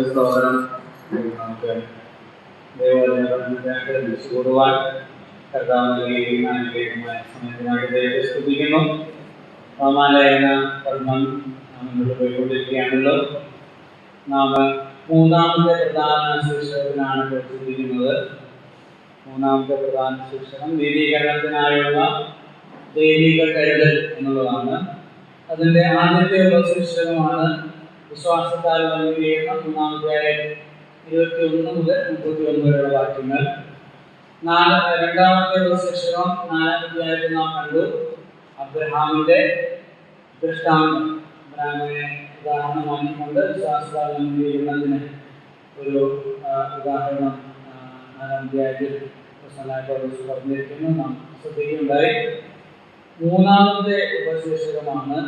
സ്തോത്രം. നമുക്ക് ദൈവവചനത്തിൽ കൂടുവാൻ കർത്താവ് നൽകിയിരിക്കുന്ന അനുഗ്രഹീതമായ സമയത്തിനായിട്ട് ദൈവത്തെ സ്തുതിക്കുന്നു. റോമാലേഖന പഠനം നാം മുന്നോട്ട് പോയിക്കൊണ്ടിരിക്കുകയാണല്ലോ. നാം മൂന്നാമത്തെ പ്രധാന ശീർഷകത്തിനാണ് ചിന്തിക്കുന്നത്. മൂന്നാമത്തെ പ്രധാന ശീർഷകം നീതീകരണത്തിനായുള്ള ദൈവിക കരുതൽ എന്നുള്ളതാണ്. അതിൻ്റെ ആദ്യത്തെ ഉപശീർഷകമാണ് വിശ്വാസത്താൽ നൽകിയിരിക്കുന്ന 3-21 മുതൽ 31 വരെയുള്ള വാക്യങ്ങൾ. രണ്ടാമത്തെ ഉപശീർഷകം 4-ാം അധ്യായത്തിൽ നാം കണ്ടു അബ്രഹാമിന്റെ ദൃഷ്ടാന്തം. അബ്രഹാമിനെ ഉദാഹരണമാക്കിക്കൊണ്ട് വിശ്വാസത്താൽ നൽകിയിരിക്കുന്നതിന് ഒരു ഉദാഹരണം 4-ാം അധ്യായത്തിൽ പറഞ്ഞിരിക്കുന്നു. നാം ശ്രദ്ധിക്കുകയുണ്ടായി. മൂന്നാമത്തെ ഉപശീർഷകമാണ്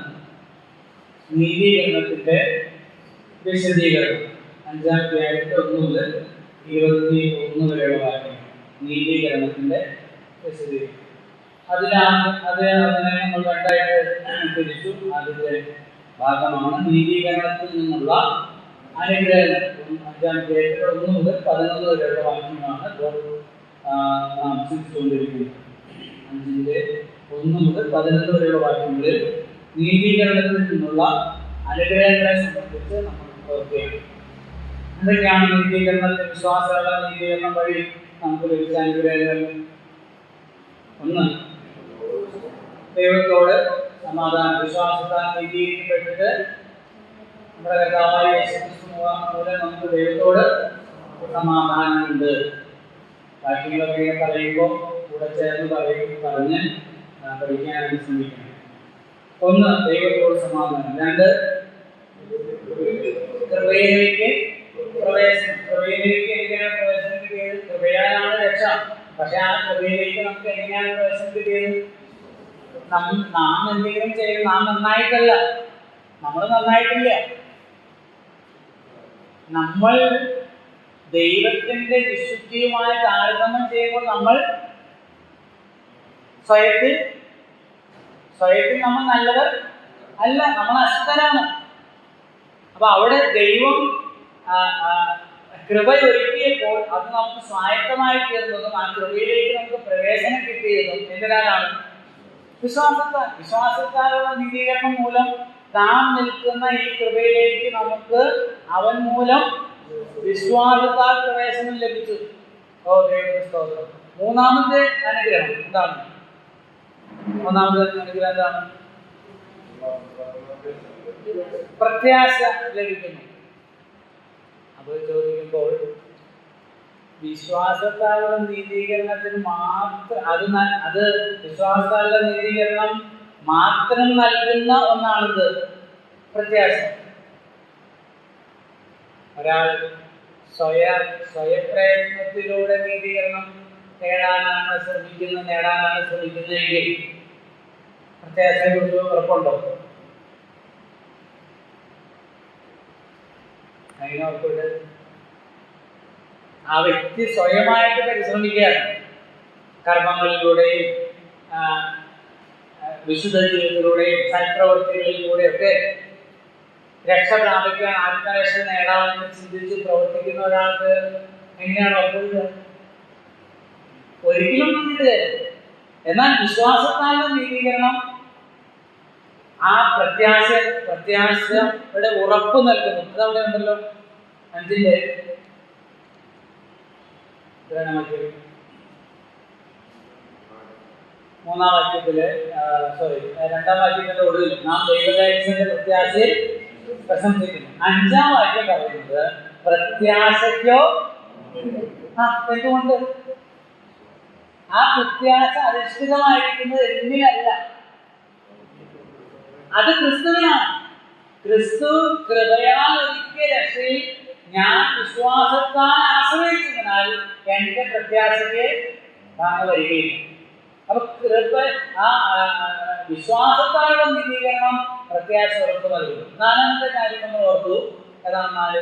നീതീകരണത്തിന്റെ വിശദീകരണം. 5-ാം അധ്യായത്തിൽ 1 മുതൽ 21 വരെയുള്ള വാക്യങ്ങൾ നീതീകരണത്തിന്റെ വിശദീകരണം. അതിനെ നമ്മൾ രണ്ടായിട്ട് തിരിച്ചു. ആദ്യത്തെ ഭാഗമാണ് നീതീകരണത്തിൽ നിന്നുള്ള അനുഗ്രഹങ്ങൾ. 5-ാം അധ്യായത്തിൽ 1 മുതൽ 11 വരെയുള്ള വാക്യങ്ങളാണ് നാം ചിന്തിച്ചുകൊണ്ടിരിക്കുന്നത്. 5-ന്റെ 1 മുതൽ 11 വരെയുള്ള വാക്യങ്ങളിൽ നീതീകരണത്തിൽ നിന്നുള്ള അനുഗ്രഹങ്ങളെ സംബന്ധിച്ച് നമ്മൾ ഓർക്കുകയാണ്. എന്തൊക്കെയാണ് നീതീകരണത്തിൽ വിശ്വാസമുള്ള നീതീകരണം വഴി നമുക്ക് ലഭിച്ച അനുഗ്രഹങ്ങൾ? 1, ദൈവത്തോട് സമാധാനം. വിശ്വാസത്താൽ നീതീകരിക്കപ്പെട്ടിട്ട് നമ്മുടെ കർത്താവായ യേശുക്രിസ്തു മൂലം നമുക്ക് ദൈവത്തോട് സമാധാനമുണ്ട്. വാക്യങ്ങളൊക്കെ പറയുമ്പോൾ കൂടെ ചേർന്ന് പറഞ്ഞ് പഠിക്കാനായിട്ട് ശ്രമിക്കണം. 1, ദൈവത്തോട് സമാധാനം. 2, കൃപയിലേക്ക് പ്രവേശനം. കൃപയിലേക്ക് എങ്ങനെയാണ് പ്രവേശനം കിട്ടിയത്? കൃപയാലാണ് രക്ഷ. പക്ഷെ ആ കൃപയിലേക്ക് നമുക്ക് എങ്ങനെയാണ് പ്രവേശനം കിട്ടിയത്? നാം എന്തെങ്കിലും ചെയ്ത് നാം നന്നായിട്ടല്ല. നമ്മൾ നന്നായിട്ടില്ല. നമ്മൾ ദൈവത്തിന്റെ വിശുദ്ധിയുമായി താരതമ്യം ചെയ്യുമ്പോൾ നമ്മൾ സ്വയത്തിൽ നമ്മൾ നല്ലവർ അല്ല, നമ്മൾ അശുദ്ധരാണ്. അപ്പൊ അവിടെ ദൈവം കൃപ ഒരുക്കിയപ്പോൾ അത് നമുക്ക് സ്വായത്തമായി തീർന്നതും ആ കൃപയിലേക്ക് നമുക്ക് പ്രവേശനം കിട്ടിയതും എന്തിനാലാണ്? വിശ്വാസത്താലുള്ള നീതീകരണം മൂലം താൻ നിൽക്കുന്ന ഈ കൃപയിലേക്ക് നമുക്ക് അവൻ മൂലം വിശ്വാസത്താൽ പ്രവേശനം ലഭിച്ചു. ഓ ദൈവത്തിന്റെ സ്തോത്രം. മൂന്നാമത്തെ അനുഗ്രഹം എന്താണ്? മൂന്നാമത്തെ അനുഗ്രഹം എന്താണ്? പ്രത്യാശ ലഭിക്കുന്നു. അത് ചോദിക്കുമ്പോൾ വിശ്വാസത്താലുള്ള നീതീകരണത്തിന് മാത്രം അത് വിശ്വാസത്താലുള്ള നീതീകരണം മാത്രം നൽകുന്ന ഒന്നാണിത് പ്രത്യാശ. ഒരാൾ സ്വയപ്രയത്നത്തിലൂടെ നീതീകരണം നേടാനാണ് ശ്രമിക്കുന്നതെങ്കിൽ പ്രത്യാശയെ കുറിച്ച് ഉറപ്പുണ്ടോ? അതിനോർക്കൂടെ ആ വ്യക്തി സ്വയമായിട്ട് പരിശ്രമിക്കുകയാണ്. കർമ്മങ്ങളിലൂടെയും വിശുദ്ധ ജീവിതത്തിലൂടെയും സൽപ്രവൃത്തികളിലൂടെയൊക്കെ രക്ഷ പ്രാപിക്കാൻ, ആത്മരക്ഷ നേടാമെന്ന് ചിന്തിച്ച് പ്രവർത്തിക്കുന്ന ഒരാൾക്ക് എങ്ങനെയാണ് ഉറപ്പുള്ളത്? ഒരിക്കലും ഇത്. എന്നാൽ വിശ്വാസത്താലുള്ള നീതീകരണം ആ പ്രത്യാശയുടെ ഉറപ്പ് നൽകുന്നു. അതവിടെ ഉണ്ടല്ലോ 5-ന്റെ 3-ാം വാക്യത്തില് 2-ാം വാക്യത്തിന്റെ ഒടുവിൽ നാം ദൈവകാര്യത്തിന്റെ പ്രത്യാശയിൽ പ്രശംസിക്കുന്നു. 5-ാം വാക്യം പറയുന്നത് പ്രത്യാശയ്ക്കോ എന്തുകൊണ്ട്? ആ പ്രത്യാശ അധിഷ്ഠിതമായിരിക്കുന്നത് എന്തിനല്ല? അത് ക്രിസ്തുവിനാണ്. ക്രിസ്തു കൃപയാൽ ഒരുക്കിയ രക്ഷയിൽ ഞാൻ വിശ്വാസത്താൽ ആശ്രയിച്ചതിനാൽ എന്റെ പ്രത്യാശയ്ക്ക് വരികയില്ല. അപ്പൊ വിശ്വാസത്താലുള്ള നീതീകരണം പ്രത്യാശ ഉറപ്പ് നൽകുന്നു. 4-ാമത്തെ കാര്യം നമ്മൾ ഓർത്തു. ഏതാണ് 4?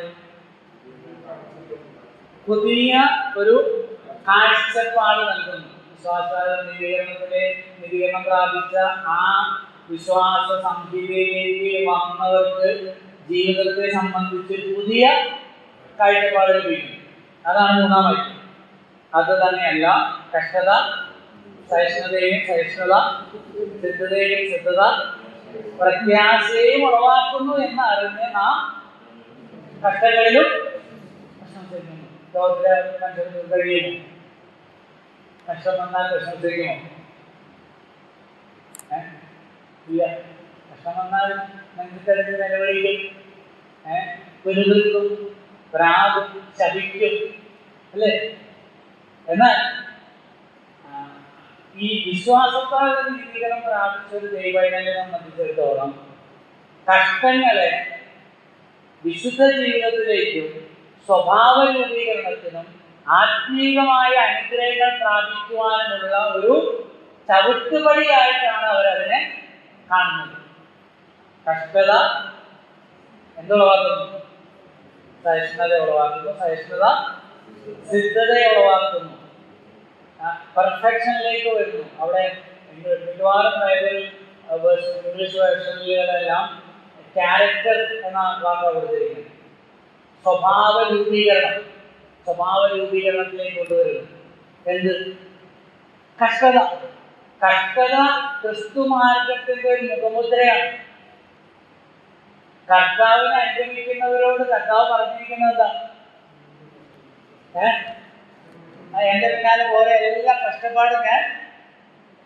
പുതിയ ഒരു കാഴ്ചപ്പാട് നൽകുന്നു. വിശ്വാസത്താലുള്ള നീതീകരണം പ്രാപിച്ച ആ വിശ്വാസ സംഹിതയിലേക്ക് വന്നവർക്ക് ജീവിതത്തെ സംബന്ധിച്ച് പുതിയ കാഴ്ചപ്പാട് ലഭിക്കും. അതാണ് മൂന്നാമത്. അത് തന്നെയല്ല കഷ്ടത സഹിഷ്ണുതയും സഹിഷ്ണുത, സിദ്ധതയും സിദ്ധത പ്രത്യാശയും ഉളവാക്കുന്നു എന്ന് അറിഞ്ഞ് നാം കഷ്ടങ്ങളിലും പ്രശംസിക്കുന്നു. ലോകത്തിലെ മനുഷ്യർക്ക് കഴിയുമോ? കഷ്ടം വന്നാൽ പ്രശംസിക്കുമോ? ഇല്ല. കഷ്ടം വന്നാൽ നെഞ്ചിത്തടിച്ച് നിലവിളിക്കും, വെറുതെടുക്കും, പ്രാകും, ശപിക്കും, അല്ലേ? എന്നാൽ ഈ വിശ്വാസത്താൽ നീതീകരണം പ്രാപിച്ച ഒരു ദൈവനെ സംബന്ധിച്ചിടത്തോളം കഷ്ടങ്ങളെ വിശുദ്ധ ജീവിതത്തിലേക്കും സ്വഭാവ രൂപീകരണത്തിനും ആത്മീയമായ അനുഗ്രഹങ്ങൾ പ്രാപിക്കുവാനുമുള്ള ഒരു ചവിട്ടുപടിയായിട്ടാണ് അവരതിനെ കാണുന്നത്. കഷ്ടത എന്തുളവാക്കുന്നു? സഹിഷ്ണുത ഉളവാക്കുന്നു. സഹിഷ്ണുത സിദ്ധതയെ ഉളവാക്കുന്നു. പെർഫെക്ഷനിലേക്ക് വരുന്നു. അവിടെ മിക്കവാറും ബൈബിൾ ഇംഗ്ലീഷ് വേർഷനുകളെല്ലാം ക്യാരക്ടർ എന്ന വാക്കാണ് കൊടുത്തിരിക്കുന്നത്. സ്വഭാവ രൂപീകരണത്തിലേക്ക് കൊണ്ടുവരുന്നു. എന്ത്? കഷ്ടത. കഷ്ടത ക്രിസ്തു മാർഗത്തിന്റെ ഒരു മുഖമുദ്രയാണ്. കർത്താവിനെ അനുഗമിക്കുന്നവരോട് കർത്താവ് പറഞ്ഞിരിക്കുന്നത് എന്താ? എന്റെ പിന്നാലെ പോലെ എല്ലാ കഷ്ടപ്പാടും ഞാൻ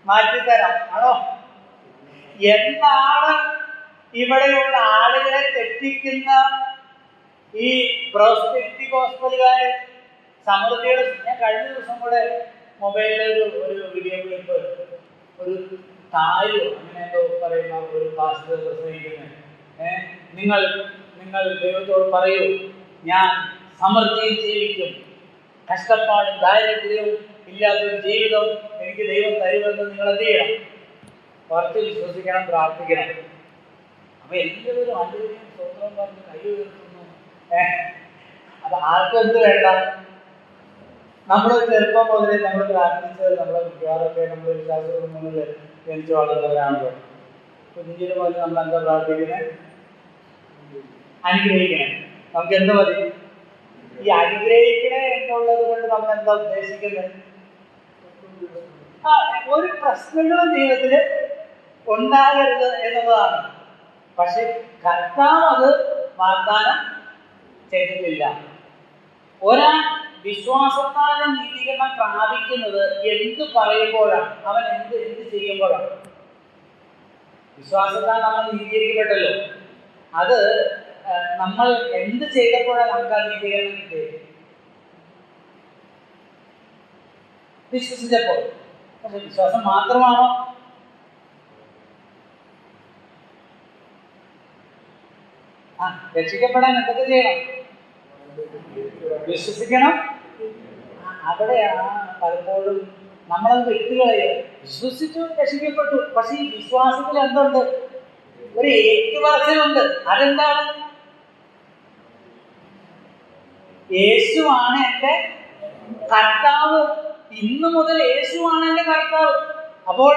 മാറ്റിത്തരാം ആണോ? എന്താണ് ഇവിടെയുള്ള ആളുകളെ തെറ്റിക്കുന്ന ഈ പ്രോസ്പെരിറ്റി ഗോസ്പലുകാര്? സമൃദ്ധിയുടെ, ഞാൻ കഴിഞ്ഞ ദിവസം കൂടെ മൊബൈലിൽ ഒരു വീഡിയോ ക്ലിപ്പ്, ഒരു തായോ അങ്ങനെ എന്തോ പറയുന്ന ഒരു പാസ്റ്റർ പ്രസംഗിക്കുന്നത്, നിങ്ങൾ ദൈവത്തോട് പറയൂ, ഞാൻ സമൃദ്ധിയിൽ ജീവിക്കും, കഷ്ടപ്പാടും ദാരിദ്ര്യവും ഇല്ലാത്തൊരു ജീവിതം എനിക്ക് ദൈവം തരുമെന്ന് നിങ്ങൾ എന്ത് ചെയ്യണം? കുറച്ച് വിശ്വസിക്കണം, പ്രാർത്ഥിക്കണം. അപ്പൊ എല്ലാവരും ആദ്യം സ്വന്തം പറഞ്ഞ് കൈ ഉയർത്തുന്നു. അപ്പൊ ആർക്കും എന്ത് വേണ്ട? നമ്മൾ ചെറുപ്പം മുതലേ നമ്മൾ പ്രാർത്ഥിച്ചത്, നമ്മളെ മിക്കവാറൊക്കെ നമ്മൾ വിശ്വാസ കുടുംബങ്ങളിൽ ജനിച്ചു വളർന്നവരാണല്ലോ. കുഞ്ഞിന് പോലെ നമ്മൾ എന്താ പ്രാർത്ഥിക്കുന്നത്? അനുഗ്രഹിക്കണേ. നമുക്ക് എന്താ മതി? ഈ അനുഗ്രഹിക്കണേ എന്നുള്ളത് കൊണ്ട് നമ്മൾ എന്താ ഉദ്ദേശിക്കുന്നത്? ഒരു പ്രശ്നങ്ങളും ജീവിതത്തിൽ ഉണ്ടാകരുത് എന്നുള്ളതാണ്. പക്ഷെ കർത്താവ് അത് വാഗ്ദാനം ചെയ്തിട്ടില്ല. ഒരാൾ വിശ്വാസത്താൽ നീതീകരണം പ്രാപിക്കുന്നത് എന്ത് പറയുമ്പോഴാണ്? അവൻ എന്ത് ചെയ്യുമ്പോഴാണ്? വിശ്വാസത്താൽ നമ്മൾ നീതീകരിക്കപ്പെട്ടല്ലോ. അത് നമ്മൾ എന്ത് ചെയ്തപ്പോഴാണ് നമുക്ക് ആ നീതീകരണം കിട്ടിയത്? വിശ്വസിച്ചപ്പോൾ. പക്ഷെ വിശ്വാസം മാത്രമാണോ? രക്ഷിക്കപ്പെടാൻ എന്തൊക്കെ ചെയ്യണം? വിശ്വസിക്കണം. അവിടെയാണ് പലപ്പോഴും നമ്മളത് വിട്ടുകളയുക. വിശ്വസിച്ചു, രക്ഷിക്കപ്പെട്ടു. പക്ഷെ ഈ വിശ്വാസത്തിൽ എന്തുണ്ട്? ഒരു ഏറ്റുപറച്ചിലുണ്ട്. അതെന്താണ്? യേശുവാണ് എൻ്റെ കർത്താവ്. ഇന്നു മുതൽ യേശുവാണ് എൻ്റെ കർത്താവ്. അപ്പോൾ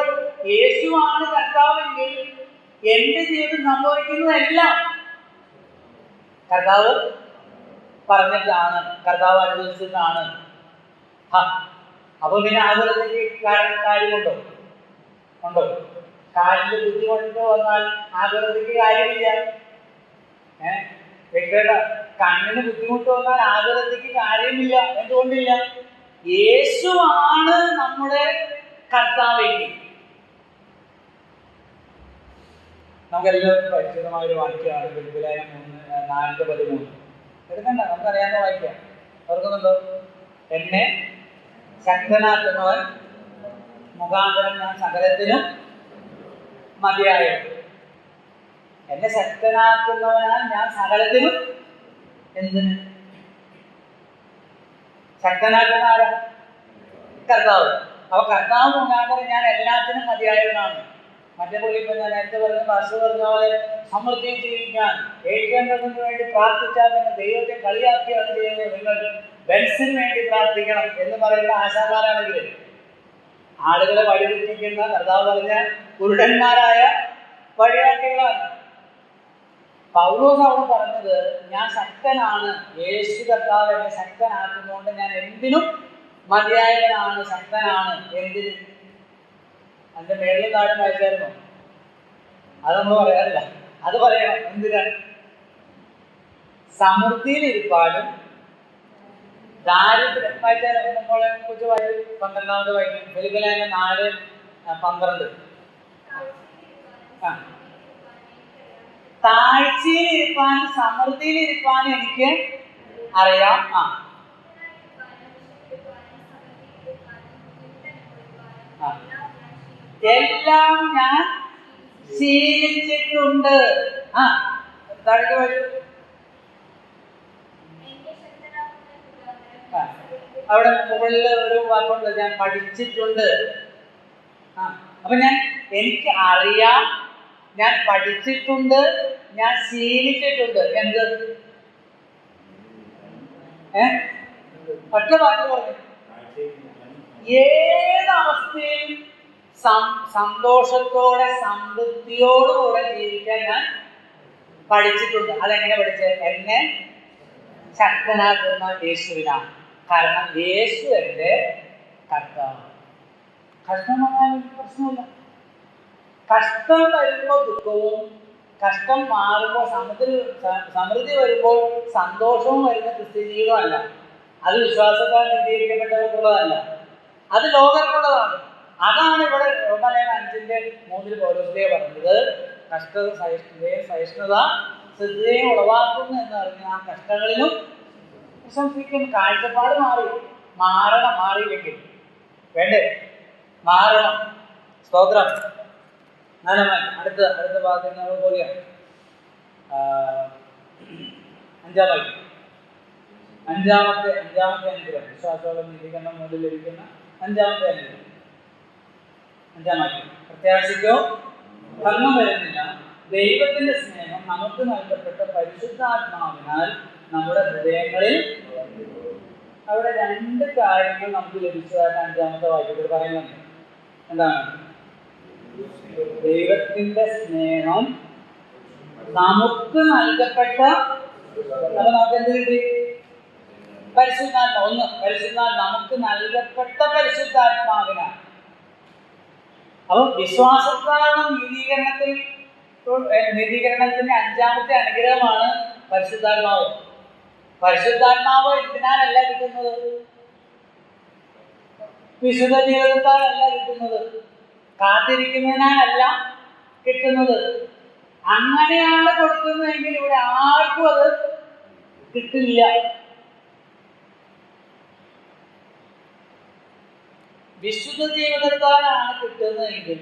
യേശുവാണ് കർത്താവെങ്കിൽ എൻ്റെ ജീവിതം സംഭവിക്കുന്നതെല്ലാം കർത്താവ് പറഞ്ഞിട്ടാണ്, കർത്താവ് അനുവദിച്ചിട്ടാണ്. അപ്പൊ പിന്നെ ആകുലത്തേക്ക് കാര്യമുണ്ടോ? ഉണ്ടോ? കാലിന്റെ ബുദ്ധി കൊണ്ട് വന്നാൽ ആകുലത്തേക്ക് കാര്യമില്ല. വ്യക്തിയുടെ കണ്ണിന് ബുദ്ധിമുട്ട് വന്നാൽ ആകുലത്തേക്ക് കാര്യമില്ല. എന്തുകൊണ്ടില്ല? യേശുവാണ് നമ്മുടെ കർത്താവെങ്കിൽ. നമുക്കെല്ലാവർക്കും പരിചിതമായ ഒരു വാക്യമാണ് ഫിലിപ്പിലേഖനം 4:13. എടുക്കണ്ട, നമുക്കറിയാവുന്ന വാക്യം. ഓർക്കുന്നുണ്ടോ? എന്നെ ശക്തനാക്കുന്നവൻ മുഖാന്തരം ഞാൻ സകലത്തിനും മതിയായോ. എന്നെ ശക്തനാക്കുന്നവനാൽ ഞാൻ സകലത്തിനും. എന്തിന് ശക്തനാക്കുന്ന ആരാ? കർത്താവ്. അപ്പൊ കർത്താവ് മുഖാന്തരം ഞാൻ എല്ലാത്തിനും മതിയായവനാണ്. മറ്റേ പുള്ളിപ്പം ഞാൻ നേരത്തെ പറഞ്ഞ ഭാഷ പറഞ്ഞ പോലെ സമൃദ്ധിയും ജീവിക്കാൻ ഏകേണ്ടതിന് വേണ്ടി പ്രാർത്ഥിച്ചാൽ നിങ്ങൾ ദൈവത്തെ കളിയാക്കിയാണ് ചെയ്യുന്നത്. നിങ്ങൾ ബെൻസിന് വേണ്ടി പ്രാർത്ഥിക്കണം എന്ന് പറയുന്ന ആശാമാരാണെങ്കിൽ ആളുകളെ വഴിതെറ്റിക്കുന്ന കർത്താവ് പറഞ്ഞ കുരുടന്മാരായ വഴിയാട്ടികളാണ്. പൗലോസ് അവിടെ പറഞ്ഞത്, ഞാൻ ശക്തനാണ്, യേശു കർത്താവ് എന്നെ ശക്തനാക്കുന്നതുകൊണ്ട് ഞാൻ എന്തിനും മതിയായവനാണ്, ശക്തനാണ്. എന്തിനും? അതിന്റെ മേളിലും താഴെ വായിച്ചായിരുന്നു, അത് നമ്മൾ പറയാറില്ല, അത് പറയണം. എന്തിനാണ്? സമൃദ്ധിയിൽ ഇരിപ്പാനും ദാരിദ്ര്യം. വായിച്ചാൽ നമ്മളെ കുറിച്ച് വായിച്ചു 12 വായിക്കും. ഫിലിപ്പിലേഖനം 4:12. താഴ്ചയിൽ ഇരിപ്പാനും സമൃദ്ധിയിൽ ഇരിപ്പാനും എനിക്ക് അറിയാം. എല്ലാം ഞാൻ ശീലിച്ചിട്ടുണ്ട്. താഴേക്ക് വായിച്ചു. അവിടെ മുകളിൽ ഒരു വാക്കുണ്ട്, ഞാൻ പഠിച്ചിട്ടുണ്ട്. അപ്പൊ എനിക്ക് അറിയാം, ഞാൻ പഠിച്ചിട്ടുണ്ട്, ഞാൻ ശീലിച്ചിട്ടുണ്ട്. എന്ത്? ഒറ്റ വാക്ക് പറഞ്ഞു. ഏതവസ്ഥയിലും സന്തോഷത്തോടെ സംതൃപ്തിയോടുകൂടെ ജീവിക്കാൻ ഞാൻ പഠിച്ചിട്ടുണ്ട്. അതെങ്ങനെ പഠിച്ചത്? എന്നെ ശക്തനാക്കുന്ന യേശുവിനാണ്. കാരണം യേശു എൻ്റെ കർത്താവ്. കഷ്ടം വന്നാൽ പ്രശ്നമില്ല. കഷ്ടം വരുമ്പോൾ ദുഃഖവും, കഷ്ടം മാറുമ്പോൾ സമൃദ്ധി വരുമ്പോൾ സന്തോഷവും വരുന്ന ക്രിസ്ത്യ ജീവിതമല്ല. അത് വിശ്വാസത്താൽ നീതീകരിക്കപ്പെട്ടവർക്കുള്ളതല്ല, അത് ലോകർക്കുള്ളതാണ്. അതാണ് ഇവിടെ റോമലേഖനം 5:3 പൗലോസ് പറഞ്ഞത്. സഹിഷ്ണുത ശ്രദ്ധയും ഉളവാക്കുന്നു എന്ന് പറഞ്ഞാൽ ആ കഷ്ടങ്ങളിലും പ്രശംസിക്കും. കാഴ്ചപ്പാട് മാറിയില്ലെങ്കിൽ വേണ്ടേ? മാറണം. സ്തോത്രം. അടുത്ത ഭാഗത്ത് നമ്മൾ പോവുകയാണ്. 5-ാമത്തെ അനുഗ്രഹം, വിശ്വാസത്തോടെ നീതീകരണം മൂലം ലഭിക്കുന്ന 5-ാമത്തെ അനുഗ്രഹം. 5-ാം വാക്യം. പ്രത്യാശയ്ക്കോ ഭംഗം വരുന്നില്ല, ദൈവത്തിന്റെ സ്നേഹം നമുക്ക് നൽകപ്പെട്ട പരിശുദ്ധാത്മാവിനാൽ നമ്മുടെ ഹൃദയങ്ങളിൽ. അവിടെ 2 കാര്യങ്ങൾ നമുക്ക് ലഭിച്ചതായിട്ട് 5-ാമത്തെ വാക്യത്തിൽ പറയുന്നുണ്ട്. എന്താണ്? ദൈവത്തിന്റെ സ്നേഹം നമുക്ക് നൽകപ്പെട്ട, നമുക്ക് എന്ത് കിട്ടി? പരിശുദ്ധാത്മാവ്. നമുക്ക് നൽകപ്പെട്ട പരിശുദ്ധാത്മാവിനാണ്. അപ്പൊ വിശ്വാസത്താലുള്ള നീതീകരണത്തിന്റെ 5-ാമത്തെ അനുഗ്രഹമാണ് പരിശുദ്ധാത്മാവ്. പരിശുദ്ധാത്മാവ് എന്തിനാലല്ല കിട്ടുന്നത്? വിശുദ്ധ ജീവിതത്താലല്ല കിട്ടുന്നത്, കാത്തിരിക്കുന്നതിനാലല്ല കിട്ടുന്നത്. അങ്ങനെയാണ് കൊടുക്കുന്നതെങ്കിൽ ഇവിടെ ആർക്കും അത് കിട്ടില്ല. വിശുദ്ധ ജീവിതത്താലാണ് കിട്ടുന്നതെങ്കിൽ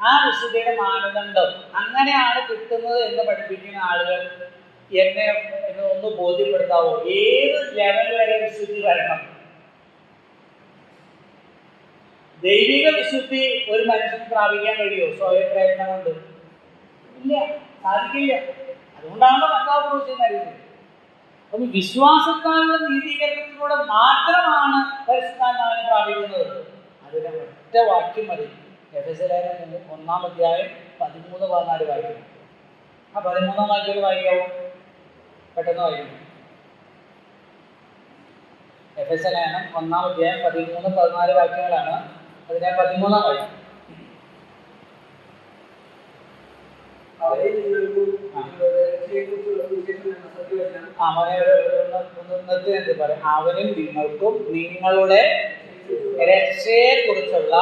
ആ വിശുദ്ധിയുടെ മാനദണ്ഡം അങ്ങനെയാണ് കിട്ടുന്നത് എന്ന് പഠിപ്പിക്കുന്ന ആളുകൾ എന്നെ ഒന്ന് ബോധ്യപ്പെടുത്താവോ? ഏത് ലെവൽ വരെ വിശുദ്ധി വരണം? ദൈവിക വിശുദ്ധി ഒരു മനുഷ്യന് പ്രാപിക്കാൻ കഴിയുമോ സ്വയം പ്രയത്നം കൊണ്ട്? ഇല്ല, സാധിക്കില്ല. അതുകൊണ്ടാണല്ലോ കർത്താവ് ക്രൂശിൽ മരിക്കുന്നത്. അപ്പൊ വിശ്വാസത്താലുള്ള നീതീകരണത്തിലൂടെ മാത്രമാണ് പരിശുദ്ധാത്മാവിനെ പ്രാപിക്കുന്നത്. അതിന് ഒറ്റ വാക്യം മതി. എഫെസ്യലേഖനം 1-ാം അധ്യായം 13-14 വാക്യം. ആ 13-ാം വാക്യം വായിക്കാവോ? പെട്ടെന്ന് വായിക്കും. എഫെസ്യലേഖനം 1-ാം അധ്യായം 13-14 വാക്യങ്ങളാണ്. അതിനെ 13-ാം വാക്യം. അവനും നിങ്ങൾക്കും നിങ്ങളുടെ രക്ഷയെ കുറിച്ചുള്ള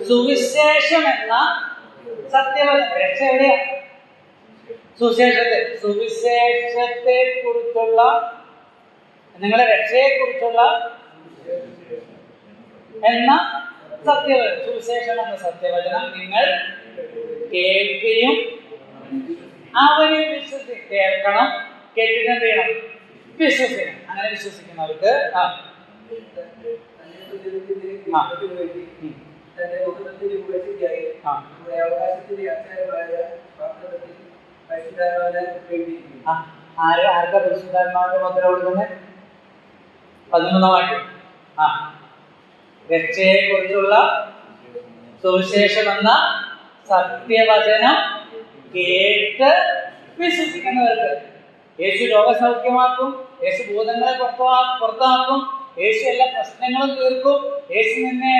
സുവിശേഷം എന്ന സത്യവചനം. രക്ഷ എവിടെയാ? സുവിശേഷത്തെ കുറിച്ചുള്ള, നിങ്ങളുടെ രക്ഷയെ കുറിച്ചുള്ള എന്ന സത്യവചനം, സുവിശേഷം എന്ന സത്യവചനം നിങ്ങൾ കേൾക്കുകയും അവനെ കേൾക്കണം, കേട്ടിട്ട് എന്ത് ചെയ്യണം? വിശ്വസിക്കണം. അങ്ങനെ വിശ്വസിക്കുന്നവർക്ക് ആർക്കാ പരിശുദ്ധാത്മാവിന്റെ മുദ്ര കൊടുക്കുന്നത്? 13-ാം വാക്യം. രക്ഷയെ കുറിച്ചുള്ള സുവിശേഷം എന്ന സത്യവചനം കേട്ട് വിശ്വസിക്കുന്നവർക്ക്. യേശു രോഗസൗഖ്യമാക്കും, യേശു ഭൂതങ്ങളെ പുറത്താക്കും, യേശു എല്ലാ പ്രശ്നങ്ങളും തീർക്കും, യേശു നിന്നെ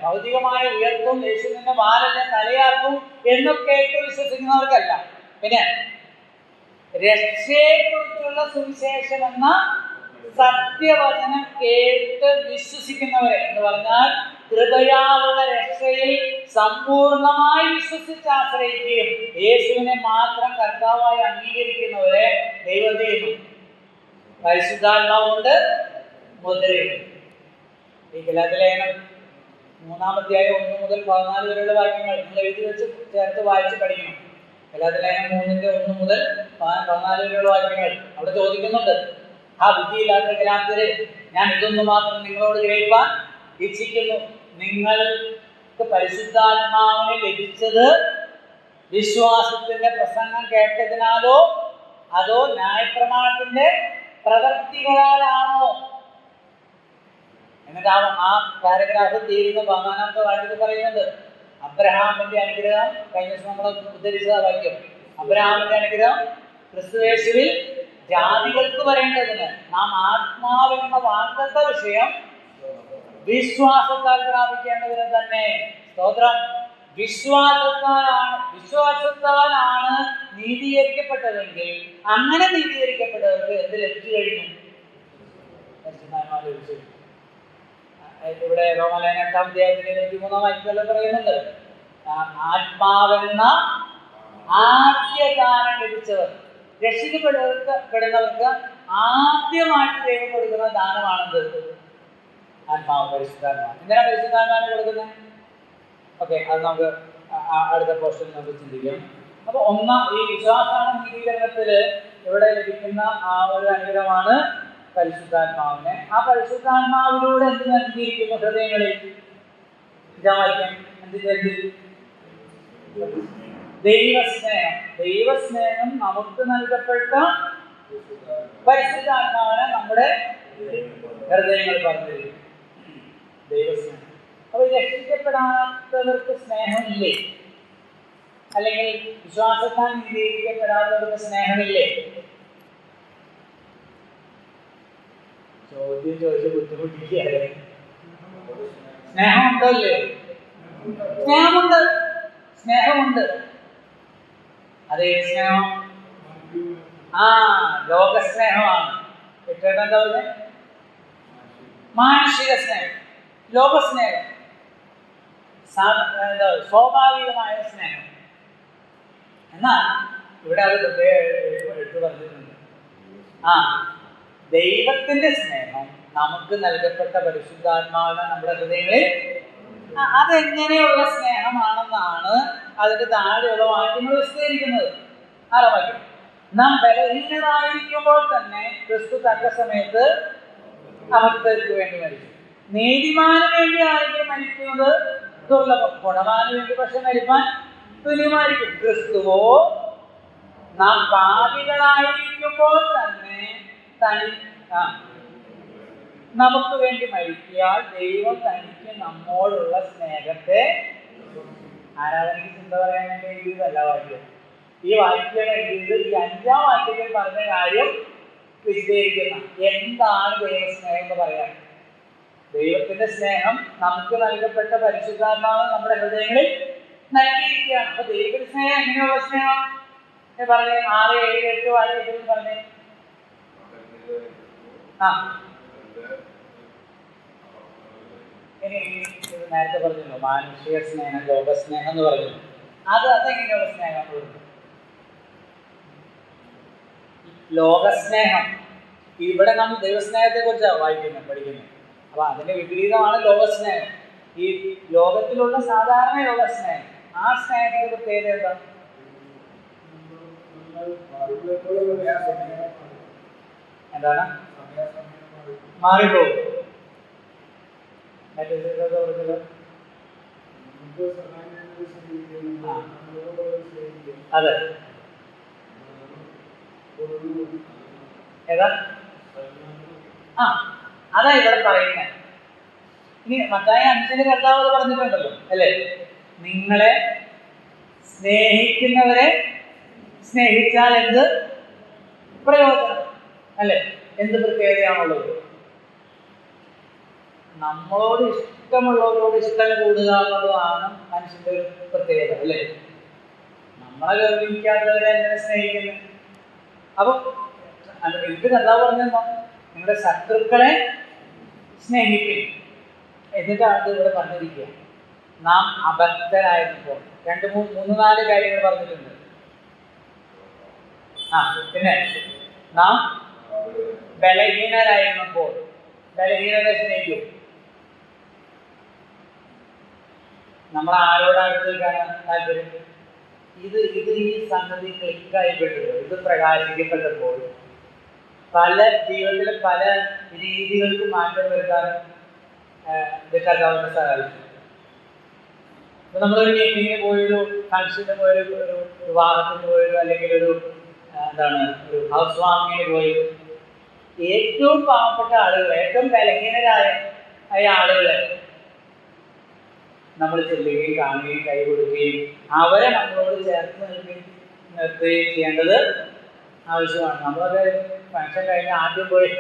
ഭൗതികമായി ഉയർത്തും, യേശു നിന്നെ വാലിനെ തലയാക്കും എന്നൊക്കെ വിശ്വസിക്കുന്നവർക്കല്ല. പിന്നെ രക്ഷയെക്കുറിച്ചുള്ള സുവിശേഷം എന്ന സത്യവചനം കേട്ട് വിശ്വസിക്കുന്നവരെ എന്ന് പറഞ്ഞാൽ കൃപയാലുള്ള രക്ഷയിൽ സമ്പൂർണമായി വിശ്വസിച്ച് ആശ്രയിക്കുകയും യേശുവിനെ മാത്രം കർത്താവായി അംഗീകരിക്കുന്നവരെ ദൈവം ചെയ്യുന്നു. പരിശുദ്ധാത്മാവ് കൊണ്ട് മുദ്രയിടും. ഈ ഗലാത്യലേഖനം 3-ാം അധ്യായം 1 മുതൽ 14 വരെയുള്ള വാക്യങ്ങൾ നിങ്ങൾ എഴുതി വെച്ച് ചേർത്ത് വായിച്ച് പഠിക്കണം. ഗലാത്യലേഖനം 3-ന്റെ 1 മുതൽ 14 വരെയുള്ള വാക്യങ്ങൾ അവിടെ ചോദിക്കുന്നുണ്ട്, ആ ബുദ്ധിയില്ലാത്ത ഗലാത്യരെ, ഞാൻ ഇതൊന്നു മാത്രം നിങ്ങളോട് കേൾപ്പാൻ ഇച്ഛിക്കുന്നു. നിങ്ങൾക്ക് പരിശുദ്ധാത്മാവിനെ ലഭിച്ചത് വിശ്വാസത്തിന്റെ പ്രസംഗം കേട്ടതിനാലോ അതോ ന്യായപ്രമാണത്തിന്റെ പ്രവർത്തികളാലാണോ? എന്നിട്ട് ആ പാരഗ്രാഫ് തീരുന്ന 14-ാമത്തെ വാക്യത്തിൽ പറയുന്നുണ്ട്, അബ്രഹാമിന്റെ അനുഗ്രഹം, കഴിഞ്ഞ ദിവസം നമ്മൾ ഉദ്ധരിച്ച വാക്യം, അബ്രഹാമിന്റെ അനുഗ്രഹം ക്രിസ്തുയേശുവിൽ ജാതികൾക്ക് വരേണ്ടതിന് നാം ആത്മാവെന്ന വാഗ്ദത്ത വിഷയം വിശ്വാസത്താൽ പ്രാപിക്കേണ്ടതിന് തന്നെ. സ്തോത്രം. വിശ്വാസത്താലാണ് നീതീകരിക്കപ്പെട്ടതെങ്കിൽ അങ്ങനെ നീതീകരിക്കപ്പെട്ടവർക്ക് എന്ത് ലഭിച്ചു കഴിഞ്ഞു? ഇവിടെ റോമാലേഖനം 8-ാം അധ്യായത്തിന്റെ 23-ാം വാക്യത്തിൽ പറയുന്നുണ്ട്, ആത്മാവെന്ന ആദ്യദാനം ലഭിച്ചവർ, രക്ഷിക്കപ്പെടുന്നവർക്ക് ആദ്യമായിട്ട് ദൈവം കൊടുക്കുന്ന ദാനമാണെന്ത്? ആത്മാവ്, പരിശുദ്ധാത്മാവ്. എന്തിനാ പരിശുദ്ധാത്മാവിനെ കൊടുക്കുന്നത്? ഓക്കെ, അത് നമുക്ക് അടുത്ത പോർഷനിൽ നമുക്ക് ചിന്തിക്കാം. അപ്പൊ ഈ വിശ്വാസാന നീതീകരണത്തില് ഇവിടെ ലഭിക്കുന്ന ആ ഒരു അനുഗ്രഹമാണ് പരിശുദ്ധാത്മാവിനെ. ആ പരിശുദ്ധാത്മാവിലൂടെ എന്ത് നൽകിയിരിക്കുന്നു ഹൃദയങ്ങളിൽ? ദൈവസ്നേഹം നമുക്ക് നൽകപ്പെട്ട പരിശുദ്ധാത്മാവിനെ നമ്മുടെ ഹൃദയങ്ങൾ പറഞ്ഞിരിക്കും. ദൈവസ്നേഹം. അപ്പൊ രക്ഷിക്കപ്പെടാത്തവർക്ക് സ്നേഹമില്ലേ? അല്ലെങ്കിൽ വിശ്വാസത്താൽ നീതീകരിക്കപ്പെടാത്തവർക്ക് സ്നേഹമില്ലേ? ചോദ്യം ചോദിച്ച് ബുദ്ധിമുട്ടിക്കുകയല്ലേ? സ്നേഹമുണ്ടോ ഇല്ലേ? സ്നേഹമുണ്ട്. അതേ സ്നേഹം ലോകസ്നേഹമാണ്. എന്താ പറഞ്ഞ? മാനുഷിക സ്നേഹം, ലോകസ്നേഹം, സ്വാഭാവികമായ സ്നേഹം. എന്നാൽ ഇവിടെ അത് എടുത്തു പറഞ്ഞിട്ടുണ്ട്, ദൈവത്തിന്റെ സ്നേഹം നമുക്ക് നൽകപ്പെട്ട പരിശുദ്ധാത്മാവിനെ നമ്മുടെ ഹൃദയങ്ങളിൽ, അതെങ്ങനെയുള്ള സ്നേഹമാണെന്നാണ് അതിന്റെ താഴെയുള്ള വാക്യങ്ങൾ വിശദീകരിക്കുന്നത്. വാക്യം, നാം ബലഹീനരായിരിക്കുമ്പോൾ തന്നെ ക്രിസ്തു തക്ക സമയത്ത് അബദ്ധർക്ക് വേണ്ടി മരിച്ചു. നീതിമാന് വേണ്ടി ആരെങ്കിലും മരിക്കുന്നത് ദുർലഭം, ഗുണവാന് വേണ്ടി പക്ഷെ മരിപ്പാൻ തുല്യമായിരിക്കും. ക്രിസ്തുവോ നാം പാപികളായിരിക്കുമ്പോൾ തന്നെ നമുക്ക് വേണ്ടി മരിക്കാൻ ദൈവം തനിക്ക് നമ്മോടുള്ള സ്നേഹത്തെ, ആരാധനയ്ക്ക് ചിന്ത പറയാൻ വേണ്ടി എഴുതിയതല്ല വാക്യം. ഈ വാക്യം എഴുതിയത് ഈ 5-ാം വാക്യത്തിൽ പറഞ്ഞ കാര്യം വിശദീകരിക്കുന്ന എന്താണ് ദൈവസ്നേഹം എന്ന് പറയാം. ദൈവത്തിന്റെ സ്നേഹം നമുക്ക് നൽകപ്പെട്ട പരിശുദ്ധാത്മാവ് നമ്മുടെ ഹൃദയങ്ങളിൽ നൽകിയിരിക്കുകയാണ്. അപ്പൊ ദൈവത്തിന്റെ സ്നേഹം എങ്ങനെയുള്ള സ്നേഹം പറഞ്ഞേ? 6, 7, 8 വാക്യത്തിൽ പറഞ്ഞേ. നേരത്തെ പറഞ്ഞല്ലോ, മാനുഷിക സ്നേഹം, ലോകസ്നേഹം എന്ന് പറഞ്ഞു. അതെങ്ങനെയുള്ള സ്നേഹം? ലോകസ്നേഹം. ഇവിടെ നമ്മൾ ദൈവസ്നേഹത്തെ കുറിച്ചാണ് പഠിക്കുന്നത്. അപ്പൊ അതിന്റെ വിപരീതമാണ് ലോകസ്നേഹം. ഈ ലോകത്തിലുള്ള സാധാരണ ലോകസ്നേഹം, ആ സ്നേഹത്തിന്റെ പ്രത്യേകത എന്താ? എന്താണ്? മാറിപ്പോകും. അതെ, ഏതാ? അതാ ഇവിടെ പറയുന്നത്. ഇനി മത്തായി 5 കർത്താവ് പറഞ്ഞിട്ടുണ്ടല്ലോ അല്ലേ, നിങ്ങളെ സ്നേഹിക്കുന്നവരെ സ്നേഹിച്ചാൽ എന്ത് പ്രയോജനം അല്ലേ? എന്ത് പ്രത്യേകതയാണുള്ളത്? നമ്മളോട് ഇഷ്ടമുള്ളവരോട് ഇഷ്ടം കൂടുക എന്നുള്ളതാണ് മനുഷ്യന്റെ ഒരു പ്രത്യേകത അല്ലേ? നമ്മളെ ഗൗരവിക്കാത്തവരെ എങ്ങനെ സ്നേഹിക്കുന്നു? അപ്പൊ എനിക്ക് കഥ പറഞ്ഞോ, നിങ്ങളുടെ ശത്രുക്കളെ സ്നേഹിക്കും. എന്നിട്ടാണ് ഇവിടെ പറഞ്ഞിരിക്കുക, നാം അബദ്ധരായിരുന്നപ്പോൾ. മൂന്ന് നാല് കാര്യങ്ങൾ പറഞ്ഞിട്ടുണ്ട്. പിന്നെ നാം ബലഹീനരായിരുന്നപ്പോൾ. ബലഹീനരെ സ്നേഹിക്കും. നമ്മൾ ആരോടടുത്ത് നിൽക്കാനാണ് താല്പര്യം? ഇത് ഈ സംഗതി ക്ലിക്കായിപ്പെട്ടല്ലോ, ഇത് പ്രകാശിക്കപ്പെട്ടപ്പോൾ പല ജീവിതത്തിലെ പല രീതികൾക്ക് മാറ്റം വരുത്താൻ ഇത് കർത്താവിനെ സഹായിച്ചു. ഇപ്പൊ നമ്മളൊരു മീറ്റിങ്ങിന് പോയൊരു ഫംഗ്ഷന് പോയൊരു ഒരു വിവാഹത്തിന് പോയൊരു അല്ലെങ്കിൽ ഒരു ഹൗസ് വാമിങ്ങിന് പോയി ഏറ്റവും പാവപ്പെട്ട ആളുകൾ, ഏറ്റവും ബലഹീനരായ ആളുകളെ നമ്മൾ ചെല്ലുകയും കാണുകയും കൈ കൊടുക്കുകയും അവരെ നമ്മളോട് ചേർത്ത് നിർത്തുകയും ചെയ്യേണ്ടത് ആവശ്യമാണ്. നമ്മളൊക്കെ ഫംഗ്ഷൻ കഴിഞ്ഞ് ആദ്യം പോയി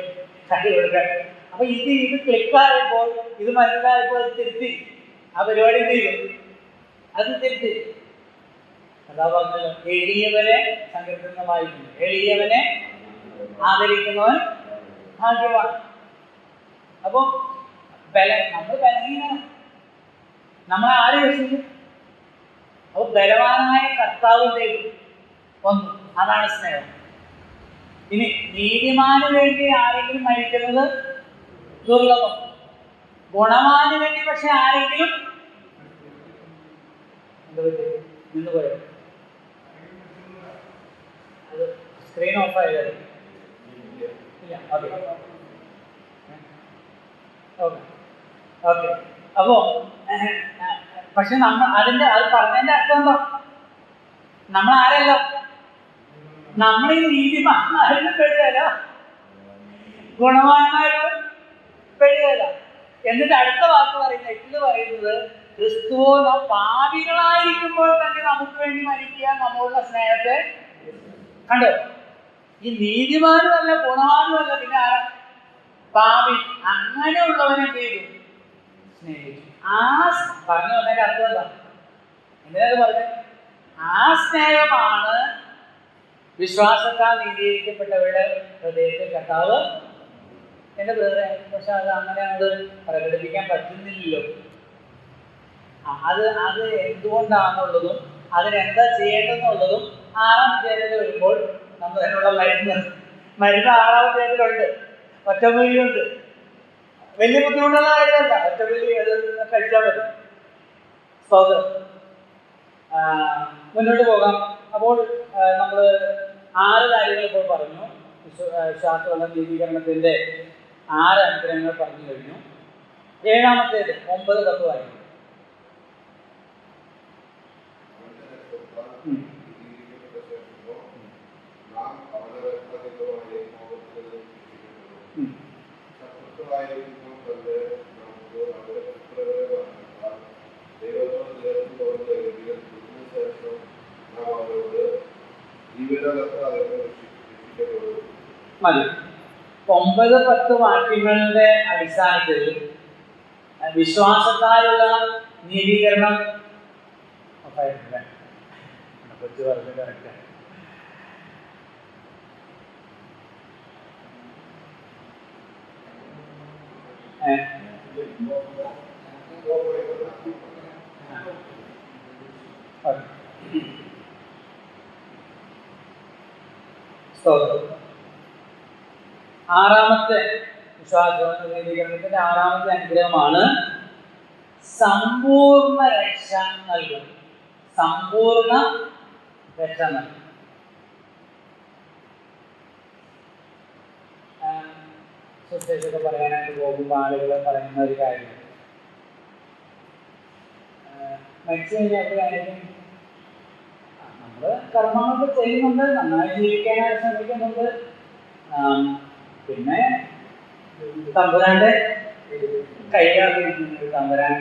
കൈ കൊടുക്കാൻ. അപ്പൊ ഇത് ക്ലിക്കായപ്പോൾ, ഇത് മനസ്സിലായപ്പോൾ അത് തിരുത്തി. ആ പരിപാടി ചെയ്യും, അത് തിരുത്തി. അതാ പറഞ്ഞല്ലോ, എളിയവനെ സങ്കീർത്തനമായിരിക്കുന്നു, എളിയവനെ ആദരിക്കുന്നവൻ ഭാഗ്യവാൻ. അപ്പൊ നമ്മൾ ബലഹീനമാണ്, നമ്മളെ ആര് രക്ഷിക്കും? അപ്പൊ ബലവാനായ കർത്താവ് വന്നു, അതാണ് സ്നേഹം. ഇനി നീതിമാന് വേണ്ടി ആരെങ്കിലും മരിക്കുന്നത് ദുർലഭം. ഗുണവാന് വേണ്ടി പക്ഷെ ആരെങ്കിലും നിന്ന് പോയോ? അത് സ്ക്രീൻ ഓഫ് ആയത് ഇല്ല. ഓക്കെ. അപ്പോ പക്ഷെ അത് പറഞ്ഞതിന്റെ അർത്ഥം എന്താ? നമ്മൾ ആരല്ലോ? നമ്മൾ ഈ നീതിമാന്മാരും പെടുകയല്ല, ഗുണവാന്മാരും പെടുകയല്ല. എന്നിട്ട് അടുത്ത വാക്ക് പറയുന്നത് ക്രിസ്തുവോ നാം പാപികളായിരിക്കുമ്പോൾ തന്നെ നമുക്ക് വേണ്ടി മരിക്കുക നമ്മളുടെ സ്നേഹത്തെ കണ്ടോ. ഈ നീതിമാനുമല്ല ഗുണവാനുമല്ല, പിന്നെ ആരാ? പാപി. അങ്ങനെയുള്ളവനെ എന്ത് ചെയ്തു? സ്നേഹിച്ചു. ആ പറഞ്ഞു വന്നതിന്റെ അർത്ഥം എന്താ? എന്തിനത് പറഞ്ഞത്? ആ സ്നേഹമാണ് വിശ്വാസത്താൽ നീതീകരിക്കപ്പെട്ടവരുടെ ഹൃദയത്തിൽ കർത്താവ് എന്റെ ബ്രദറെ. പക്ഷെ അത് അങ്ങനെ അത് പ്രകടിപ്പിക്കാൻ പറ്റുന്നില്ലല്ലോ. അത് എന്തുകൊണ്ടാണെന്നുള്ളതും അതിനെന്താ ചെയ്യേണ്ടതെന്നുള്ളതും 6-ാം അധ്യായത്തിൽ വരുമ്പോൾ നമ്മൾ അതിനുള്ള മരുന്ന് 6-ാം അധ്യായത്തിലുണ്ട്. ഒറ്റമൂലിയുണ്ട്. വലിയ ബുദ്ധിമുട്ടുള്ള കാര്യമല്ല, ഒറ്റമൂലി കഴിച്ചാൽ മതി. സ്തോത്രം. മുന്നോട്ട് പോകാം. അപ്പോൾ നമ്മൾ 6 കാര്യങ്ങൾ ഇപ്പോൾ പറഞ്ഞു. വിശ്വാസവെള്ളം നീതീകരണത്തിന്റെ 6 അനുഗ്രഹങ്ങൾ പറഞ്ഞു കഴിഞ്ഞു. 7-ാമത്തേത് 9-10 വായിക്കും. മതി. 9-10 വാക്യങ്ങളുടെ അടിസ്ഥാനത്തിൽ വിശ്വാസത്താലുള്ള നീതീകരണം കൊച്ചു പറഞ്ഞു കറക്റ്റ്. ആറാമത്തെ വിശ്വാസീകരണത്തിന്റെ 6-ാമത്തെ അനുഗ്രഹമാണ് സമ്പൂർണ്ണ രക്ഷ നൽകും. സമ്പൂർണ്ണ രക്ഷ നൽകും. സുശേഷൊക്കെ പറയാനായിട്ട് പോകുമ്പോൾ ആളുകൾ പറയുന്ന ഒരു കാര്യം, മരിച്ചു കഴിഞ്ഞാൽ നമ്മള് കർമ്മങ്ങളൊക്കെ ചെയ്യുന്നുണ്ട്, നന്നായി ജീവിക്കാനായിട്ട് ശ്രമിക്കുന്നുണ്ട്. പിന്നെ തമ്പുരാന്റെ കൈകാണിക്കുന്നത്, തമ്പുരാൻ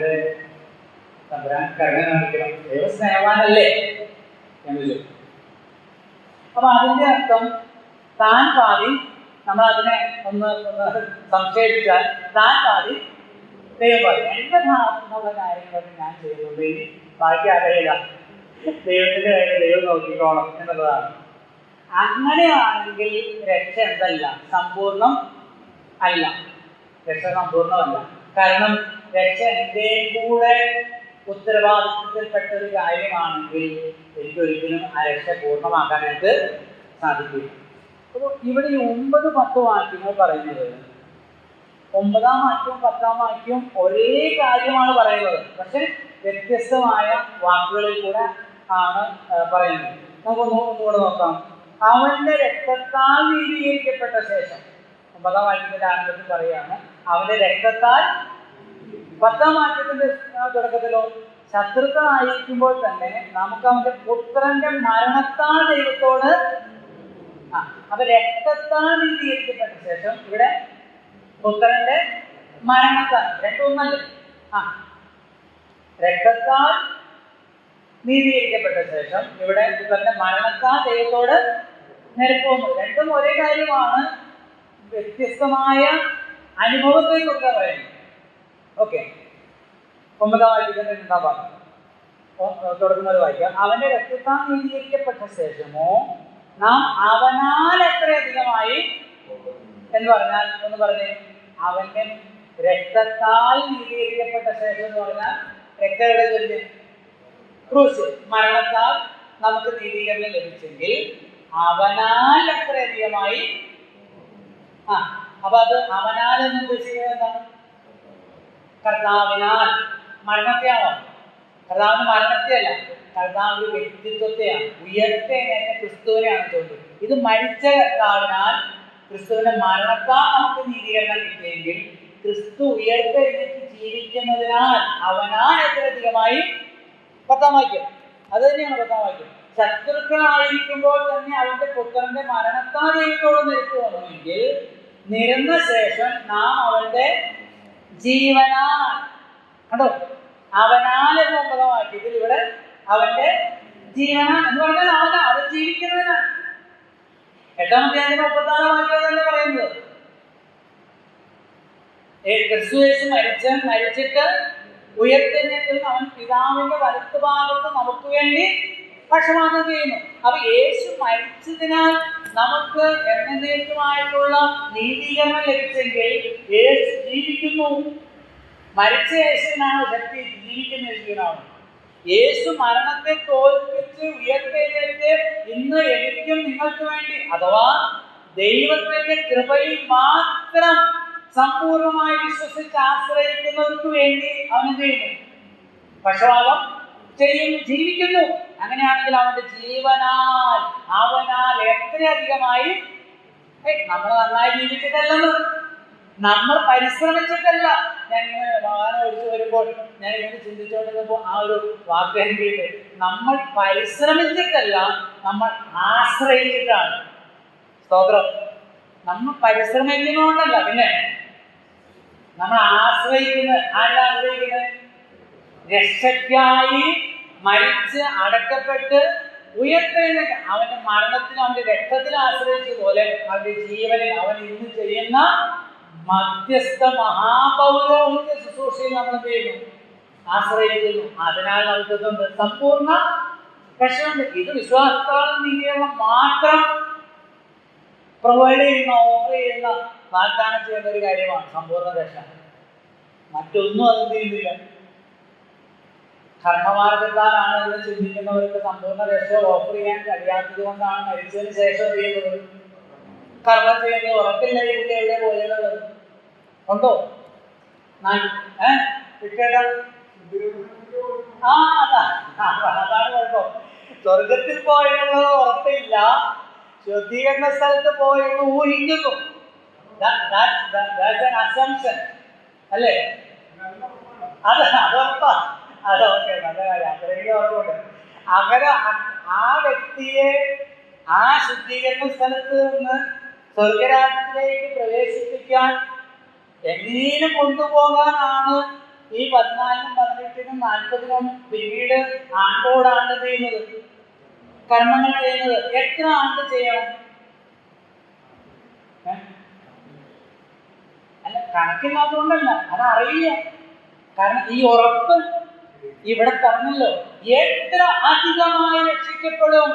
കരുണ കാണിക്കണം, ദൈവ സ്നേഹവാനല്ലേ എന്ന് ചോദിച്ചു. അപ്പൊ അതിന്റെ അർത്ഥം താൻ പാതി, നമ്മൾ അതിനെ ഒന്ന് സംക്ഷേപിച്ചാൽ താൻ പാതി ദൈവം പാതി. എന്റെ ഭാഗത്തുനിന്നുള്ള കാര്യങ്ങളൊക്കെ ഞാൻ ചെയ്തുകൊണ്ട് ഇനി ബാക്കി അറിയില്ല, ദൈവത്തിന്റെ കാര്യം ദൈവം നോക്കിക്കോണം എന്നുള്ളതാണ്. അങ്ങനെയാണെങ്കിൽ രക്ഷ എന്തല്ല? സമ്പൂർണം അല്ല. രക്ഷ സമ്പൂർണ്ണമല്ല. കാരണം രക്ഷ എൻ്റെ കൂടെ ഉത്തരവാദിത്വത്തിൽപ്പെട്ട ഒരു കാര്യമാണെങ്കിൽ എനിക്കൊരിക്കലും ആ രക്ഷ പൂർണ്ണമാക്കാനായിട്ട് സാധിക്കില്ല. അപ്പോൾ ഇവിടെ ഈ 9, 10 വാക്യങ്ങൾ പറയുന്നത്, 9-ാം വാക്യവും 10-ാം വാക്യവും ഒരേ കാര്യമാണ് പറയുന്നത്, പക്ഷെ വ്യത്യസ്തമായ വാക്കുകളിൽ കൂടെ ആണ് പറയുന്നത്. ഒന്നുകൂടെ നോക്കാം. അവന്റെ രക്തത്താൽ നീതീകരിക്കപ്പെട്ട ശേഷം, 9-ാം വാക്യത്തിന്റെ ആരംഭത്തിൽ പറയുകയാണ് അവന്റെ രക്തത്താൽ. 10-ാം വാക്യത്തിന്റെ തുടക്കത്തിലോ ശത്രുക്കളായിരിക്കുമ്പോൾ തന്നെ നമുക്ക് അവന്റെ പുത്രന്റെ മരണത്താൽ ദൈവത്തോട്. അപ്പൊ രക്തത്താൽ നീതീകരിക്കപ്പെട്ട ശേഷം ഇവിടെ പുത്രന്റെ മരണത്താൽ, രണ്ടൊന്നല്ലേ? രക്തത്താൽ നീതീകരിക്കപ്പെട്ട ശേഷം ഇവിടെ പുത്രന്റെ മരണത്താൽ ദൈവത്തോട് നിരപ്പുന്നു. രണ്ടും ഒരേ കാര്യമാണ്, വ്യത്യസ്തമായ അനുഭവത്തെ കുറിച്ച് പറയുന്നത്. ഓക്കെ, 9-ാം വാക്യത്തിന്റെ 2-ാം ഭാഗം തുടങ്ങുന്നത് വായിക്കാം. അവന്റെ രക്തത്താൽ നീതീകരിക്കപ്പെട്ട ശേഷമോ നാം അവനാൽ എത്രയധികമായി എന്ന് പറഞ്ഞാൽ, ഒന്ന് പറഞ്ഞേ, അവന്റെ രക്തത്താൽ നീതീകരിക്കപ്പെട്ട ശേഷം എന്ന് പറഞ്ഞാൽ രക്തം എവിടെ ചൊല്ലി? ക്രൂശിൽ. മരണത്താൽ നമുക്ക് നീതീകരണം ലഭിച്ചെങ്കിൽ അവനാൽ എത്രയധികമായി. അപ്പൊ അത് അവനാൽ എന്ന് ഉദ്ദേശിക്കുന്നത് എന്താണ്? കർത്താവിനാൽ. മരണത്തെയാണോ? കർത്താവിന് മരണത്തെയല്ല, കർത്താവ് ഒരു വ്യക്തിത്വത്തെയാണ്, ഉയർത്തെഴുന്നേറ്റ ക്രിസ്തുവിനെയാണ് ചോദിച്ചത്. ഇത് മരിച്ച കർത്താവിനാൽ ക്രിസ്തുവിന്റെ മരണത്താൽ നമുക്ക് നീതീകരണം കിട്ടിയെങ്കിൽ ക്രിസ്തു ഉയർത്തെഴുന്നേറ്റ് ജീവിക്കുന്നതിനാൽ അവനാൽ എത്രയധികമായി. 10-ാം വാക്യം അത് തന്നെയാണ്. 10-ാം വാക്യം ശത്രുക്കളായിരിക്കുമ്പോൾ തന്നെ അവന്റെ പുത്രന്റെ മരണത്താൽ ദൈവത്തോട് നിരപ്പ് വന്നുവെങ്കിൽ നിരന്ന ശേഷം നാം അവന്റെ ജീവനാൽ. കണ്ടോ, അവനാൽ എന്ന 9-ാം വാക്യത്തിൽ ഇവിടെ അവന്റെ ജീവനാൽ എന്ന് പറഞ്ഞാൽ അവൻ ജീവിക്കുന്നതിനാണ്. 8-ാം അധ്യായത്തിന്റെ 34-ാം വാക്യം തന്നെ പറയുന്നത് ക്രിസ്തു യേശു മരിച്ചിട്ട് ഉയർത്തെഴുന്നേറ്റ് അവൻ പിതാവിന്റെ വലത്ത് ഭാഗത്ത് നമുക്ക് വേണ്ടി പക്ഷപാതം ചെയ്യുന്നു. അപ്പൊ യേശു മരിച്ചതിനാൽ നമുക്ക് എന്നേക്കുമായിട്ടുള്ള നീതീകരണം ലഭിച്ചെങ്കിൽ യേശു ജീവിക്കുന്നു. മരിച്ച യേശുവിനാണോ ശക്തി? ജീവിക്കുന്ന യേശുവിനാണോ? യേശു മരണത്തെ തോൽപ്പിച്ച് ഉയർത്തെഴുന്നേറ്റ് ഇന്ന് എനിക്കും നിങ്ങൾക്ക് വേണ്ടി, അഥവാ ദൈവത്തിന്റെ കൃപയിൽ മാത്രം സമ്പൂർണമായി വിശ്വസിച്ച് ആശ്രയിക്കുന്നവർക്ക് വേണ്ടി അവൻ എന്ത് ചെയ്യുന്നു? പക്ഷപാതം ചെയ്യുന്നു, ജീവിക്കുന്നു. അങ്ങനെയാണെങ്കിൽ അവന്റെ ജീവനാൽ, അവനാൽ എത്രയധികമായി. നമ്മൾ നന്നായി ജീവിച്ചിട്ടല്ലെന്ന്, നമ്മൾ പരിശ്രമിച്ചിട്ടല്ല. ഞാനിങ്ങനെ വാഹനം ഓടിച്ചു വരുമ്പോൾ ഞാൻ ഇങ്ങനെ ചിന്തിച്ചുകൊണ്ടിരുന്നപ്പോൾ ആ ഒരു വാക്ക് എനിക്ക്, നമ്മൾ പരിശ്രമിച്ചിട്ടല്ല, നമ്മൾ ആശ്രയിച്ചിട്ടാണ്. സ്തോത്രം. നമ്മൾ പരിശ്രമിക്കുന്നതുകൊണ്ടല്ല, പിന്നെ നമ്മൾ ആശ്രയിക്കുന്നത്. ആരെല്ലാം ആശ്രയിക്കുന്നത്? രക്ഷയ്ക്കായി മരിച്ച് അടക്കപ്പെട്ട് ഉയർത്തെഴുന്നേറ്റ് അവന്റെ മരണത്തിന് അവന്റെ രക്തത്തിൽ ആശ്രയിച്ചതുപോലെ അവന്റെ ജീവനിൽ അവൻ ഇന്ന് ചെയ്യുന്ന മധ്യസ്ഥ മഹാപൗരോഹിത്യ ശുശ്രൂഷയിൽ നമ്മൾ എന്ത് ചെയ്യുന്നു? ആശ്രയിക്കുന്നു. അതിനാൽ നമുക്ക് സമ്പൂർണ്ണ രക്ഷയുണ്ട്. ഇത് വിശ്വാസത്താൽ നീതിയുള്ള മാത്രം പ്രൊവൈഡ് ചെയ്യുന്ന, ഓഫർ ചെയ്യുന്ന, വാഗ്ദാനം ചെയ്യുന്ന ഒരു കാര്യമാണ് സമ്പൂർണ്ണ രക്ഷ. മറ്റൊന്നും അത് ചെയ്യുന്നില്ല. കർമ്മമാർഗത്താലാണ് എന്ന് ചിന്തിക്കുന്നവർക്ക് സമ്പൂർണ്ണ രക്ഷ ഓഫർ ചെയ്യാൻ കഴിയാത്തത് കൊണ്ടാണ് മരിച്ചതിന് ശേഷം ചെയ്യുന്നത്. കർമ്മം ചെയ്യുന്നത് ഉറപ്പില്ല. ഇവിടെ എവിടെ പോയത് ഉണ്ടോ? അതാണ് കുഴപ്പം. സ്വർഗത്തിൽ പോയെന്നുള്ളത് ഉറപ്പില്ല, ശുദ്ധീകരണ സ്ഥലത്ത് പോയെന്ന് ഊഹിക്കുന്നു. അല്ലേ? അതുറപ്പാ. അതൊക്കെ നല്ല കാര്യം. അത്രയും ഓർമ്മയുണ്ട്. അങ്ങനെ ആ വ്യക്തിയെ ആ ശുദ്ധീകരണ സ്ഥലത്ത് നിന്ന് സ്വർഗരാജ്യത്തിലേക്ക് പ്രവേശിപ്പിക്കാൻ എങ്ങനെയും കൊണ്ടുപോകാനാണ് ഈ 14-നും 18-നും 40-നും പിന്നീട് ആണ്ടോടാണ്ട് ചെയ്യുന്നത്. കർമ്മങ്ങൾ ചെയ്യുന്നത് എത്ര ആണ്ട് ചെയ്യണം? അല്ല, കണക്കില്ലാത്തതുകൊണ്ടല്ല, അതറിയില്ല. കാരണം ഈ ഉറപ്പ് ഇവിടെ പറഞ്ഞല്ലോ, എത്ര അധികമായി രക്ഷിക്കപ്പെടും.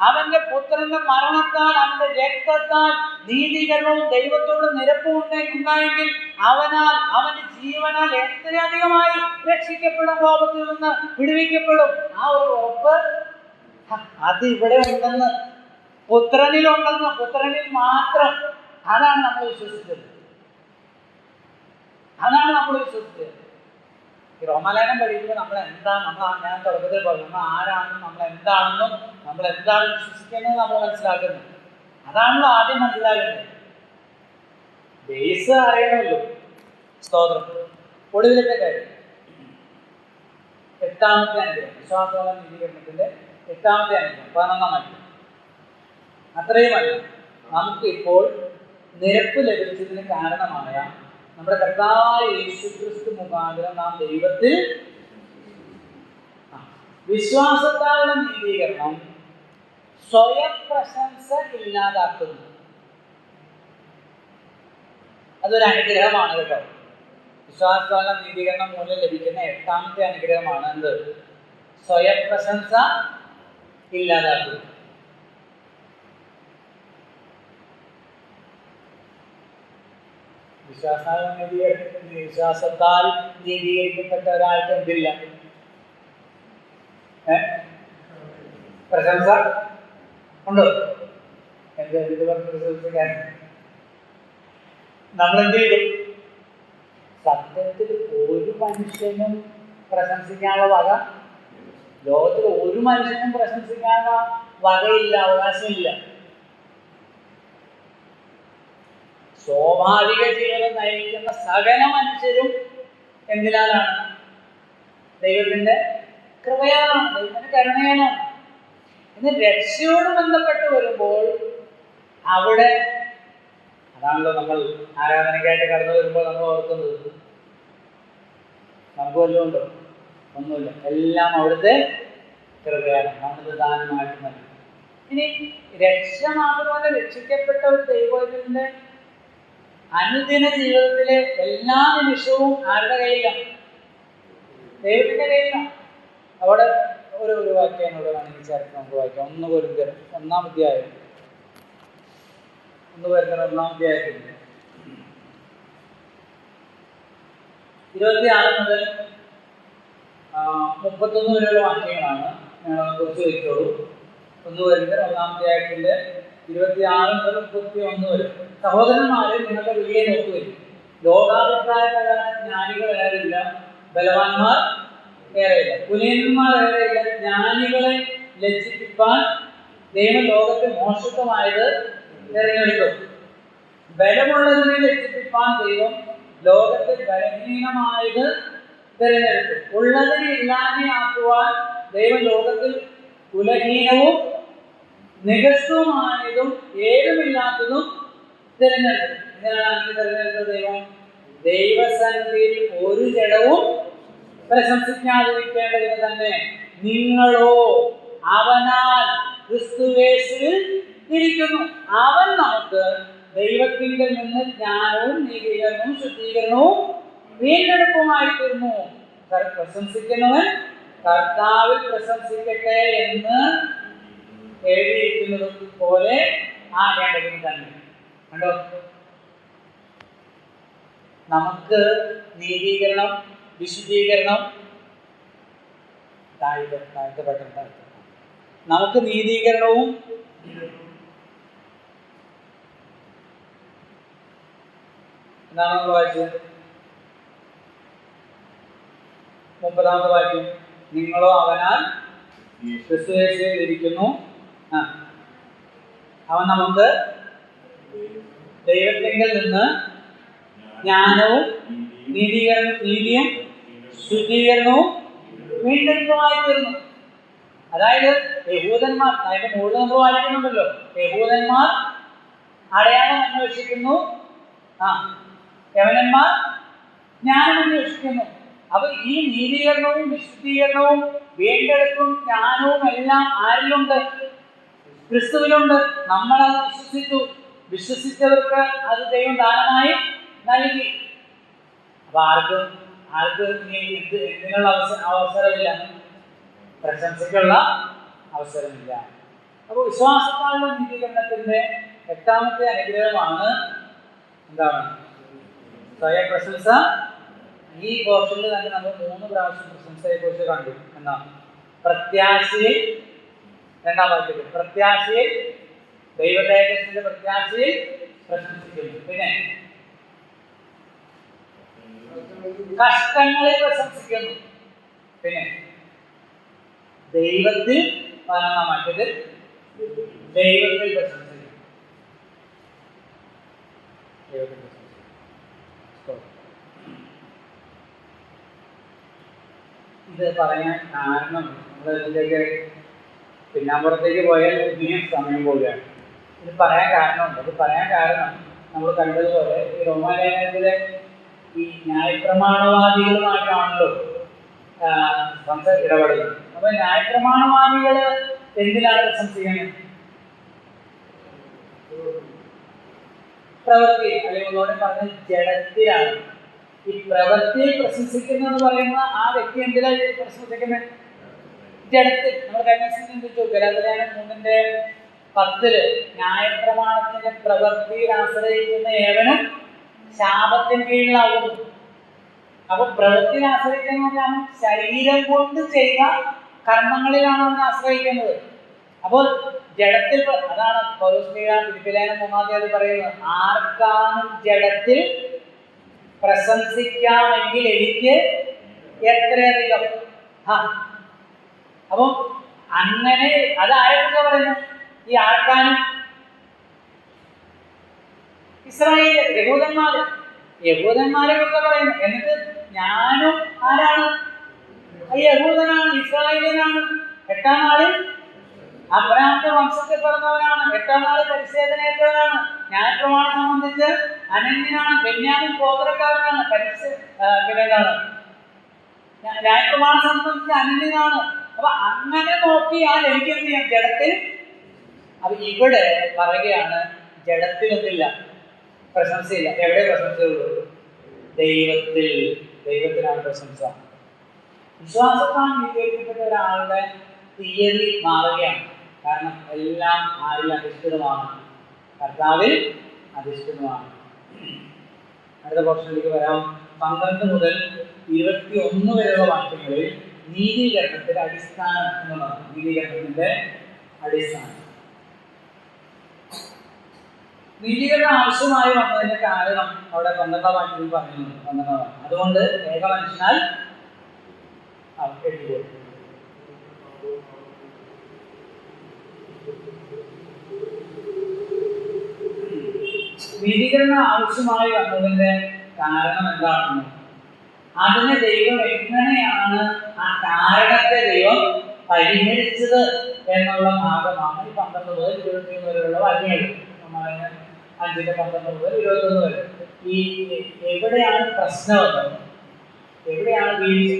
അവന്റെ പുത്രന്റെ മരണത്താൽ, അവന്റെ രക്തത്താൽ നീതീകരണവും ദൈവത്തോട് നിരപ്പും ഉണ്ടായെങ്കിൽ അവനാൽ, അവന്റെ ജീവനാൽ എത്രയധികമായി രക്ഷിക്കപ്പെടും, കോപത്തിൽ നിന്ന് വിടുവിക്കപ്പെടും. ആ ഒരു ഉറപ്പ് അത് ഇവിടെ ഉണ്ടെന്ന്, പുത്രനിലുണ്ടെന്ന്, പുത്രനിൽ മാത്രം. അതാണ് നമ്മൾ വിശ്വസിച്ചത്. അതാണ് നമ്മൾ വിശ്വസിച്ചത്. ഈ റോമാലേഖനം പഠിക്കുമ്പോൾ നമ്മൾ ഞാൻ തുടക്കത്തിൽ പറഞ്ഞു, നമ്മൾ ആരാണെന്നും നമ്മൾ എന്താണെന്നും നമ്മൾ എന്താണ് വിശ്വസിക്കുന്നത് നമ്മൾ മനസ്സിലാക്കുന്നത്. അതാണല്ലോ ആദ്യം മനസ്സിലാക്കുന്നത്. ബേസ് അറിയണമല്ലോ. സ്തോത്രം. ഒടുവിലത്തെ കാര്യം, 8ാമത്തെ അനുഗ്രഹം, വിശ്വാസമുള്ള നീതീകരണത്തിന്റെ 8ാമത്തെ അനുഗ്രഹം, 11ാം അനുഗ്രഹം. അത്രയുമല്ല, നമുക്ക് ഇപ്പോൾ നിരപ്പ് ലഭിച്ചതിന് കാരണമായ നമ്മുടെ കർത്താവായ യേശുക്രിസ്തു മുഖാന്തരം നാം ദൈവത്തിൽ വിശ്വാസത്താലുള്ള നീതീകരണം സ്വയം പ്രശംസ ഇല്ലാതാക്കുന്നു. അതൊരു അനുഗ്രഹമാണ് കേട്ടോ. വിശ്വാസത്താലുള്ള നീതീകരണം മൂലം ലഭിക്കുന്ന 8ാമത്തെ അനുഗ്രഹമാണ് എന്ത്? സ്വയം പ്രശംസ ഇല്ലാതാക്കുന്നു. വിശ്വാസത്താൽ നീതീകരിക്കപ്പെട്ട ഒരാൾക്ക് എന്തില്ല? പ്രശംസ ഉണ്ടോ? എന്ത് പറഞ്ഞ് പ്രശംസിക്കാൻ? നമ്മളെന്ത് ചെയ്തു? സത്യത്തിൽ ഒരു മനുഷ്യനും പ്രശംസിക്കാനുള്ള വക, ലോകത്തിൽ ഒരു മനുഷ്യനും പ്രശംസിക്കാനുള്ള വകയില്ല, അവകാശമില്ല. സ്വാഭാവിക ജീവിതം നയിക്കുന്ന സകല മനുഷ്യരും എന്തിനാലാണ്? ദൈവത്തിന്റെ കൃപയാലാണ്, ദൈവത്തിന്റെ കരുണയാലാണ്. ഇന്ന് രക്ഷയോട് ബന്ധപ്പെട്ട് വരുമ്പോൾ അവിടെ അതാണല്ലോ നമ്മൾ ആരാധനയ്ക്കായിട്ട് കടന്നു വരുമ്പോൾ നമ്മൾ ഓർക്കുന്നത്. നമുക്ക് വല്ലതും ഉണ്ടോ? ഒന്നുമില്ല, എല്ലാം അവിടുത്തെ കൃപയാണ്, നമ്മളിത് ദാനമായിട്ട് നൽകി. ഇനി രക്ഷ മാത്രമല്ല, രക്ഷിക്കപ്പെട്ട ഒരു ദൈവത്തിന്റെ അനുദിന ജീവിതത്തിലെ എല്ലാ നിമിഷവും ആരുടെ കയ്യിലാണ്? ദൈവത്തിന്റെ കയ്യിലാണ്. അവിടെ ഒരു വാക്യം എന്നോട് വേണമെങ്കിൽ ചേർത്ത് നമുക്ക് വായിക്കാം. 1 കൊരിന്ത്യർ 1-ാം അധ്യായം, 1 കൊരിന്ത്യർ 1-ാം അധ്യായത്തിന്റെ 26 മുതൽ 31 വരെയുള്ള വാക്യങ്ങളാണ്. കുറിച്ച് വയ്ക്കോളൂ. 1 കൊരിന്ത്യർ 1-ാം അധ്യായത്തിന്റെ 26 മുതൽ 31 വരെ. സഹോദരന്മാരെ, നിങ്ങളുടെ വിളിയെ നോക്കുകയും ലോകാഭിപ്രായപ്രകാരം ജ്ഞാനികൾ ഏറെയില്ല, ബലവാന്മാർ ഏറെയില്ല, കുലീനന്മാർ ഏറെയില്ല. ജ്ഞാനികളെ ലജ്ജിപ്പിക്കാൻ ദൈവം ലോകത്തെ മോശത്വമായത് തിരഞ്ഞെടുക്കും. ബലമുള്ളതിനെ ലജ്ജിപ്പിക്കാൻ ദൈവം ലോകത്തെ ബലഹീനമായത് തിരഞ്ഞെടുത്തു. ഉള്ളതിനെ ഇല്ലാതെയാക്കുവാൻ ദൈവം ലോകത്തിൽ കുലഹീനവും നികഷ്ടവുമായതും ഏതുമില്ലാത്തതും തിരഞ്ഞെടുത്തു. ഇതിനാണ് തിരഞ്ഞെടുത്ത ദൈവം? ദൈവസന്നിധിയിൽ ഒരു ജഡവും പ്രശംസിക്കാതിരിക്കേണ്ടതിന് തന്നെ നിങ്ങളോ അവനാൽ ക്രിസ്തുയേശുവിൽ ഇരിക്കുന്നു. അവൻ നമുക്ക് ദൈവത്തിങ്കിൽ നിന്ന് ജ്ഞാനവും നീതീകരണവും ശുദ്ധീകരണവും വീണ്ടെടുപ്പുമായി തീർന്നു. പ്രശംസിക്കുന്നവൻ കർത്താവിൽ പ്രശംസിക്കട്ടെ എന്ന് എഴുതിയിരിക്കുന്നത് പോലെ ആകേണ്ടതിന് തന്നെ. കണ്ടോ? നമുക്ക് നീതീകരണം, വിശുദ്ധീകരണം, നമുക്ക് നീതീകരണവും എന്താണ് നമ്മൾ വായിച്ചത്? 30-ാമത്തെ വാക്യം, നിങ്ങളോ അവനാൽ ക്രിസ്തുയേശുവിൽ ഇരിക്കുന്നു. അവൻ നമുക്ക് ദൈവത്തിങ്കിൽ നിന്ന് ജ്ഞാനവും നീതിയും ശുദ്ധീകരണവും വീണ്ടെടുപ്പുമായി തീർന്നു. അതായത് യഹൂദന്മാർ, അതിന്റെ മുകളിൽ നമ്മൾ വായിക്കുന്നുണ്ടല്ലോ, യഹൂദന്മാർ അടയാളം അന്വേഷിക്കുന്നു, യവനന്മാർ ജ്ഞാനം അന്വേഷിക്കുന്നു. അപ്പൊ ഈ നീതീകരണവും വിശുദ്ധീകരണവും വീണ്ടെടുപ്പും ജ്ഞാനവും എല്ലാം ആരിലുണ്ട്? ക്രിസ്തുവിലുണ്ട്. നമ്മളത് വിശ്വസിച്ചു. വിശ്വസിച്ചവർക്ക് അത് ദൈവം ദാനമായി നൽകി. അപ്പൊ ആർക്കും ഇനി എന്തിനുള്ള അവസരമില്ല? പ്രശംസയ്ക്കുള്ള അവസരമില്ല. അപ്പോൾ വിശ്വാസത്താലുള്ള നീതീകരണത്തിന്റെ 8ാമത്തെ അനുഗ്രഹമാണ് എന്താണ്? സ്വയം പ്രശംസ. ഈ പോർഷനിൽ തന്നെ നമ്മൾ 3 പ്രാവശ്യം പ്രശംസയെ കുറിച്ച് കണ്ടു. എന്നാണ് പ്രത്യാശയിൽ, 2ാം വാക്യത്തിൽ പ്രത്യാശയിൽ, ദൈവതേജസ്സിന്റെ പ്രത്യാശയിൽ പ്രശംസിക്കുന്നു. പിന്നെ കഷ്ടങ്ങളിൽ പ്രശംസിക്കുന്നു. പിന്നെ ദൈവത്തിൽ, 11ാം വാക്യത്തിൽ ദൈവത്തിൽ പ്രശംസിക്കുന്നു. ഇത് പറയാൻ കാരണം നമ്മളിതിലേക്ക് പിന്നാമ്പുറത്തേക്ക് പോയാൽ ഇനിയും സമയം പോവുകയാണ്. ഇത് പറയാൻ കാരണമുണ്ട്. ഇത് പറയാൻ കാരണം നമ്മൾ കണ്ടതുപോലെ ഈ റോമാലേഖനത്തിലെ ഈ ന്യായപ്രമാണവാദികളുമായിട്ടാണല്ലോ ഇടപെടുന്നത്. അപ്പൊ ന്യായപ്രമാണവാദികള് എന്തിനാണ് പ്രശംസിക്കുന്നത്? പ്രവൃത്തി, അല്ലെങ്കിൽ ഒന്നുകൂടെ പറഞ്ഞ ജഡത്തിലാണ്. ഈ പ്രവൃത്തിയിൽ പ്രശംസിക്കുന്നു എന്ന് പറയുന്ന ആ വ്യക്തി എന്തിനാണ് പ്രശംസിക്കുന്നത്? ജഡത്തിൽ. നമ്മൾ കഴിഞ്ഞ ദിവസം ചിന്തിച്ചു, ഗലാത്യർ 3:10 ന്യായപ്രമാണത്തിന്റെ പ്രവൃത്തിയിൽ ആശ്രയിക്കുന്ന ഏവനും ശാപത്തിന് കീഴിലാകുന്നു. അപ്പൊ പ്രവൃത്തിയിൽ ആശ്രയിക്കുന്ന ശരീരം കൊണ്ട് ചെയ്ത കർമ്മങ്ങളിലാണ് അവൻ ആശ്രയിക്കുന്നത്. അപ്പോൾ ജഡത്തിൽ, അതാണ് പൗലോസ് ഫിലിപ്പിലേഖനം 3 പറയുന്നത്, ആർക്കാനും ജഡത്തിൽ പ്രശംസിക്കാമെങ്കിൽ എനിക്ക് എത്രയധികം. അപ്പൊ അങ്ങനെ അതാരൊക്കെ പറയുന്നു? ഈ ആർക്കാനും ഇസ്രായേൽ യഹൂദന്മാരെ കുറിച്ച് പറയുന്നു. എന്നിട്ട് ഞാനും ആരാണ്? യഹൂദനാണ്, ഇസ്രായേലിനാണ്. 8ാം നാളിൽ അബ്രഹാമിന്റെ വംശത്തിൽ പിറന്നവനാണ്. 8ാം നാളിൽ പരിച്ഛേദനയേറ്റവനാണ്. ന്യായപ്രമാണം സംബന്ധിച്ച് അനന്യനാണ്. ബെന്യാമിൻ ഗോത്രക്കാരനാണ്. പിന്നെന്താണ്? ന്യായപ്രമാണം സംബന്ധിച്ച് അനന്യനാണ്. അപ്പൊ അങ്ങനെ നോക്കിയാൽ എനിക്ക് എന്ത് ചെയ്യാം? ജഡത്തിൽ. അപ്പൊ ഇവിടെ പറയുകയാണ് ജഡത്തിലൊന്നില്ല, പ്രശംസയില്ല. എവിടെ പ്രശംസയുള്ളൂ? ദൈവത്തിലാണ് പ്രശംസ. വിശ്വാസത്താൽ നീതീകരിക്കപ്പെട്ട ഒരാളുടെ തിയറി മാറുകയാണ്. കാരണം എല്ലാം ആരിൽ അധിഷ്ഠിതമാണ്? കർത്താവിൽ അധിഷ്ഠിതമാണ്. അടുത്ത പോർഷനിലേക്ക് വരാം. 12 മുതൽ 21 വരെയുള്ള വാക്യങ്ങളിൽ നീതീകരണത്തിന്റെ അടിസ്ഥാനം എന്നുള്ളതാണ്. നീതീകരണത്തിന്റെ അടിസ്ഥാനം. നീതീകരണം ആവശ്യമായി വന്നതിന്റെ കാരണം അവിടെ 12ാം വാക്യത്തിൽ പറയുന്നു. 12ാം വാക്യം, അതുകൊണ്ട് ഏക മനുഷ്യനാൽ നീതീകരണം ആവശ്യമായി വന്നതിന്റെ കാരണം എന്താണെന്ന്, അതിനെ ദൈവം എങ്ങനെയാണ്, ആ കാരണത്തെ ദൈവം പരിഹരിച്ചത് എന്നുള്ള ഭാഗമാണ് ഈ 12 മുതൽ 21 വരെയുള്ള വാക്യങ്ങൾ. 5:12 മുതൽ 21 വരെ. ഈ എവിടെയാണ് പ്രശ്നം? എവിടെയാണ്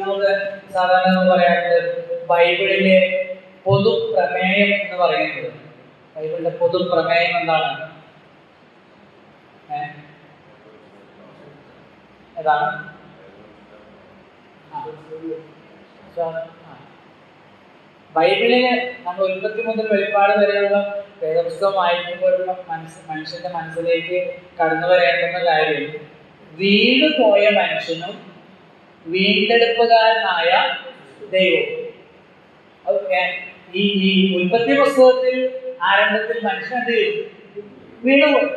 നമുക്ക് സാധാരണ പറയാറുണ്ട് ബൈബിളിലെ പൊതുപ്രമേയം എന്ന് പറയുന്നത്. ബൈബിളിലെ പൊതുപ്രമേയം എന്താണ്? ഏതാണ്? ബൈബിളില് നമ്മൾ ഉൽപ്പത്തി മുതൽ വെളിപ്പാട് വരെയുള്ള വേദപുസ്തകം വായിക്കുമ്പോൾ മനുഷ്യന്റെ മനസ്സിലേക്ക് കടന്നു വരേണ്ടുന്ന കാര്യം, വീണുപോയ മനുഷ്യനും വീണ്ടെടുപ്പുകാരനായ ദൈവവും. ഈ ഉൽപ്പത്തി പുസ്തകത്തിൽ ആരംഭത്തിൽ മനുഷ്യൻ എന്ത് ചെയ്യും? വീണുപോയി.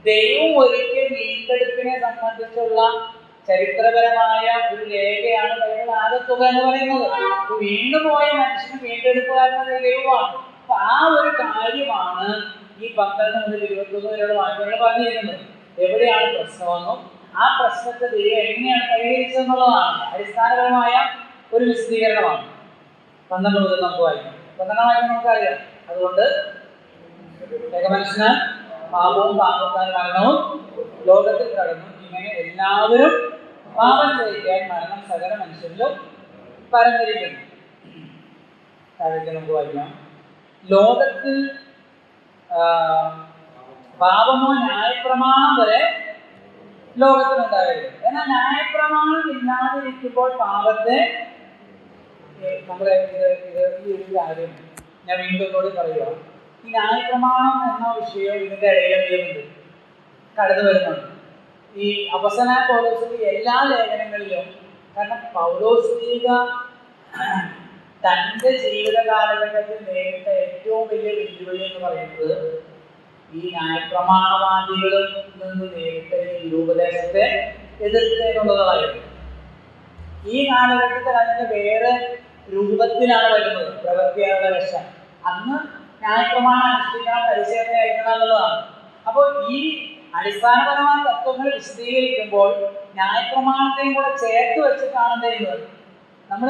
ദൈവം ഒരിക്കൽ വീണ്ടെടുപ്പിനെ സംബന്ധിച്ചുള്ള ചരിത്രപരമായ ഒരു രേഖയാണ് ബൈബിൾ ആകത്തുക എന്ന് പറയുന്നത്. വീണ്ടുപോയ മനുഷ്യന് വീണ്ടെടുപ്പുകാരനായ ദൈവമാണ്. അപ്പൊ ആ ഒരു കാര്യമാണ് ഈ 12 മുതൽ 21 വരെയുള്ള വാക്യങ്ങൾ പറഞ്ഞിരിക്കുന്നത്. എവിടെയാണ് പ്രശ്നമെന്നും ആ പ്രശ്നത്തെ ദൈവം എങ്ങനെയാണ് പരിഹരിച്ചതെന്നുള്ളതാണ് അടിസ്ഥാനപരമായ ഒരു വിശദീകരണമാണ്. 12 മുതൽ നമുക്ക് വായിക്കാം. 12ാം വാക്യം നമുക്കറിയാം. അതുകൊണ്ട് ഏകമനുഷ്യനാൽ പാപവും പാപത്താൽ മരണവും ലോകത്തിൽ കടന്നു, ഇങ്ങനെ എല്ലാവരും പാപം ചെയ്യിക്കാൻ മരണം സകല മനുഷ്യരിലും പരന്നിരിക്കുന്നു. താഴേക്ക് നമുക്ക് വായിക്കാം. ലോകത്തിൽ പാപമോ ന്യായപ്രമാണം വരെ ലോകത്തിനുണ്ടാകരുത്. എന്നാൽ ന്യായപ്രമാണം ഇല്ലാതിരിക്കുമ്പോൾ പാപത്തെ നമ്മുടെ ഈ ഒരു കാര്യം ഞാൻ വീണ്ടും കൂടി പറയുക. ഈ ന്യായപ്രമാണം എന്ന വിഷയം ഇതിന്റെ ഇടയിൽ എന്ത് കടന്നു വരുന്നുണ്ട്. ഈ അപ്പോസ്തലനായ പൗലോസിന്റെ എല്ലാ ലേഖനങ്ങളിലും, കാരണം പൗലോസ്ലീഹ തന്റെ ജീവിത കാലഘട്ടത്തിൽ നേരിട്ട ഏറ്റവും വലിയ വെല്ലുവിളി എന്ന് പറയുന്നത് ഈ ന്യായപ്രമാണവാദികളിൽ നിന്ന് നേരിട്ട ഈ ദുരുപദേശത്തെ എതിർക്കുക എന്നുള്ളതായിരുന്നു. ഈ കാലഘട്ടത്തിൽ അതിന്റെ വേറെ രൂപത്തിലാണ് വരുന്നത് പ്രവൃത്തിയായുള്ള രക്ഷ. അന്ന് ന്യായപ്രമാണം അനുഷ്ഠിക്കണം, പരിശീലനയായിരിക്കണം എന്നുള്ളതാണ്. അപ്പോൾ ഈ അടിസ്ഥാനപരമായ തത്വങ്ങൾ വിശദീകരിക്കുമ്പോൾ ന്യായപ്രമാണത്തെയും കൂടെ ചേർത്ത് വെച്ചിട്ടാണ് എന്ത് ചെയ്യുന്നത്. നമ്മൾ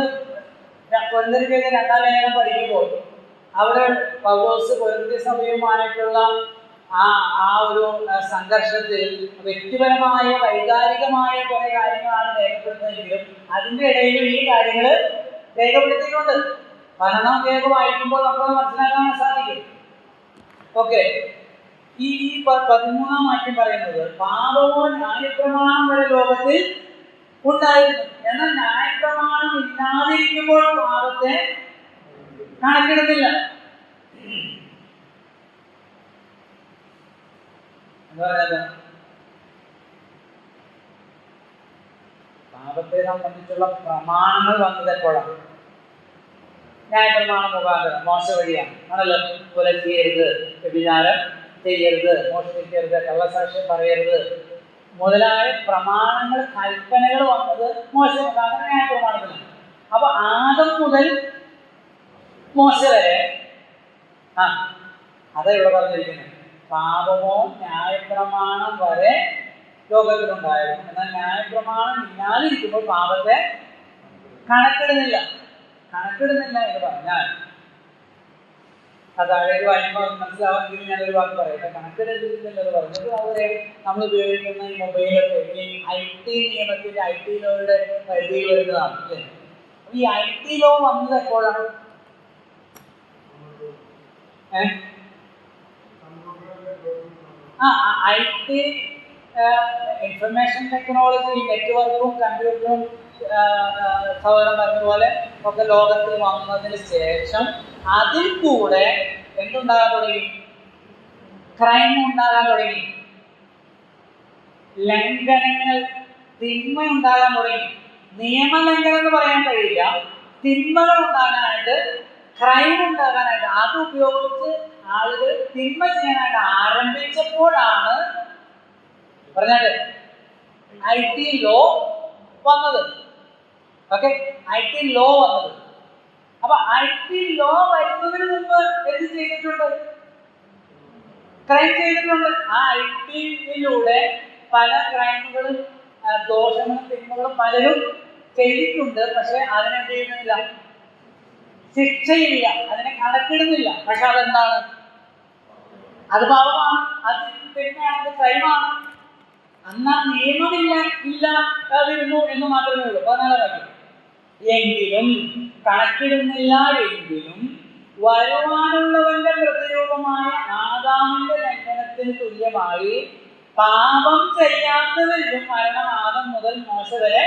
കൊരിന്ത്യർക്കെതിരെ 2-ാം ലേഖനം പഠിക്കുമ്പോൾ അവിടെ പൗലോസ് കൊരിന്ത്യ സഭയുമായിട്ടുള്ള ആ ഒരു സംഘർഷത്തിൽ വ്യക്തിപരമായ വൈകാരികമായ കുറെ കാര്യങ്ങളാണ് രേഖപ്പെടുത്തുന്നതെങ്കിലും അതിൻ്റെ ഇടയിലും ഈ കാര്യങ്ങൾ രേഖപ്പെടുത്തിയിട്ടുണ്ട്. ഭരണം രേഖ വായിക്കുമ്പോൾ നമുക്ക് മനസ്സിലാക്കാൻ സാധിക്കും. ഓക്കെ, ഈ 13-ാം വാക്യം പറയുന്നത് പാപമോ ന്യായപ്രമാണം വരെ ലോകത്തിൽ ഉണ്ടായിരുന്നു. എന്നാൽ ന്യായപ്രമാണം ഇല്ലാതിരിക്കുമ്പോൾ പാപത്തെ കണക്കിടുന്നില്ല. എന്താ പറയുക? പാപത്തെ സംബന്ധിച്ചുള്ള പ്രമാണങ്ങൾ വന്നത് എപ്പോഴാണ്? ന്യായപ്രമാണം മുഖാന്തരം, മോശ വഴിയാണ് ആണല്ലോ. കൊല ചെയ്യരുത്, വ്യഭിചാരം ചെയ്യരുത്, മോഷ്ടിക്കരുത്, കള്ളസാക്ഷ്യം പറയരുത് മുതലായ പ്രമാണങ്ങൾ, കൽപ്പനകൾ വന്നത് മോശ മുഖാന്തരം ന്യായപ്രമാണത്തിലാണ്. അപ്പൊ ആദം മുതൽ മോശ വരെ അതാ ഇവിടെ പറഞ്ഞിരിക്കുന്നത്. പാപമോ ന്യായപ്രമാണം വരെ ലോകത്തിലുണ്ടായിരുന്നു. എന്നാൽ ന്യായപ്രമാണം ഇല്ലാതിരിക്കുമ്പോൾ പാപത്തെ കണക്കിടുന്നില്ല എന്ന് പറഞ്ഞാൽ താഴേക്ക് വായിക്കുമ്പോൾ മനസ്സിലാവാമെങ്കിൽ ഞാനൊരു വാക്ക് പറയട്ടെ. കണക്കിടുന്നില്ലെന്ന് പറഞ്ഞത് അവരെ നമ്മൾ ഉപയോഗിക്കുന്ന ഈ മൊബൈലൊക്കെ ഈ IT നിയമത്തിന്റെ IT ലോയുടെ പരിധിയിൽ വരുന്നതാണ് അല്ലേ. ഈ IT ലോ വന്നത് എപ്പോഴാണ്? IT ഇൻഫർമേഷൻ ടെക്നോളജി, നെറ്റ്വർക്കും കമ്പ്യൂട്ടറും സൗകര്യം പറഞ്ഞതുപോലെ ഒക്കെ ലോകത്തിൽ വന്നതിന് ശേഷം അതിൽ കൂടെ എന്തുണ്ടാകാൻ തുടങ്ങി? ക്രൈം ഉണ്ടാകാൻ തുടങ്ങി, ലംഘനങ്ങൾ, തിന്മ ഉണ്ടാകാൻ തുടങ്ങി. നിയമലംഘനം എന്ന് പറയാൻ കഴിയില്ല, തിന്മകൾ ഉണ്ടാകാനായിട്ട്, ക്രൈം ഉണ്ടാകാനായിട്ട്, അത് ഉപയോഗിച്ച് ആളുകൾ തിന്മ ചെയ്യാനായിട്ട് ആരംഭിച്ചപ്പോഴാണ് പറഞ്ഞാല് IT ലോ വന്നത്. ഓക്കെ, IT ലോ വന്നത്. അപ്പൊ IT ലോ വരുന്നതിന് മുമ്പ് എന്ത് ചെയ്തിട്ടുണ്ട്? ക്രൈം ചെയ്തിട്ടുണ്ട്. ആ ITയിലൂടെ പല ക്രൈമുകളും ദോഷങ്ങളും തിന്മകളും പലരും ചെയ്തിട്ടുണ്ട്. പക്ഷെ അതിനെന്ത് ചെയ്യുന്നില്ല, ശിക്ഷയില്ല, അതിനെ കണക്കിടുന്നില്ല. പക്ഷെ അതെന്താണ്? അത് പാപമാണ്, അത് തിന്മയാണ്, അത് ക്രൈമാണ്. അന്നാ ഇല്ലാതിരുന്നു എന്ന് മാത്രമേ ഉള്ളൂ. 14 വാക്യം. എങ്കിലും കണക്കിടുന്നില്ല എങ്കിലും വരുവാനുള്ളവന്റെ പ്രതിരൂപമായ ആദാമിന്റെ ലംഘനത്തിന് തുല്യമായി പാപം ചെയ്യാത്തവരിലും മരണം ആദം മുതൽ മോശ വരെ.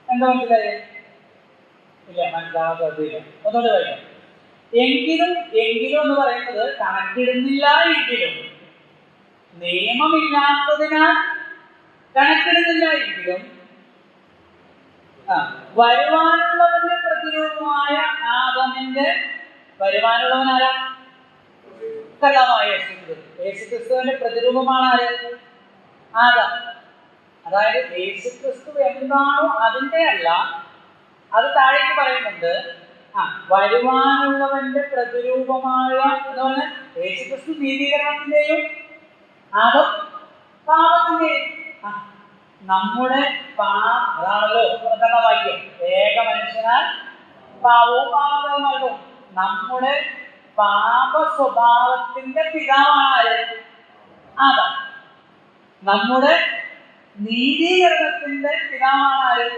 എന്താ മനസ്സിലായേ? ഇല്ല, മനസ്സിലാവാൻ സാധ്യതയില്ല. ഒന്നുകൂടെ വായിക്കാം. എങ്കിലും എന്ന് പറയുന്നത് കണക്കിടുന്നില്ല എങ്കിലും, നിയമമില്ലാത്തതിനാൽ കണക്കിടുന്നില്ല എങ്കിലും വരുവാനുള്ളവന്റെ പ്രതിരൂപമായ ആദമിന്റെ, വരുവാനുള്ളവനാരാ? കർത്താവായ യേശുക്രിസ്തുവിന്റെ പ്രതിരൂപമാണ് ആര്? ആദാം. അതായത് യേശുക്രിസ്തു എന്താണോ അതിന്റെ അല്ല, അത് താഴേക്ക് പറയുന്നുണ്ട്. വരുവാനുള്ളവന്റെ പ്രതിരൂപമായ എന്ന് പറഞ്ഞാൽ യേശുക്രിസ്തു നീതീകരണത്തിന്റെയും ആദം പാപത്തിന്റെയും. നമ്മുടെ അതാണല്ലോ വാക്യം. ഏക മനുഷ്യനാൽ പാപവും പാപകരമാകും. നമ്മുടെ പാപ സ്വഭാവത്തിന്റെ പിതാവാണ് ആദാം. നമ്മുടെ നീതീകരണത്തിന്റെ പിതാവാണ് ആര്?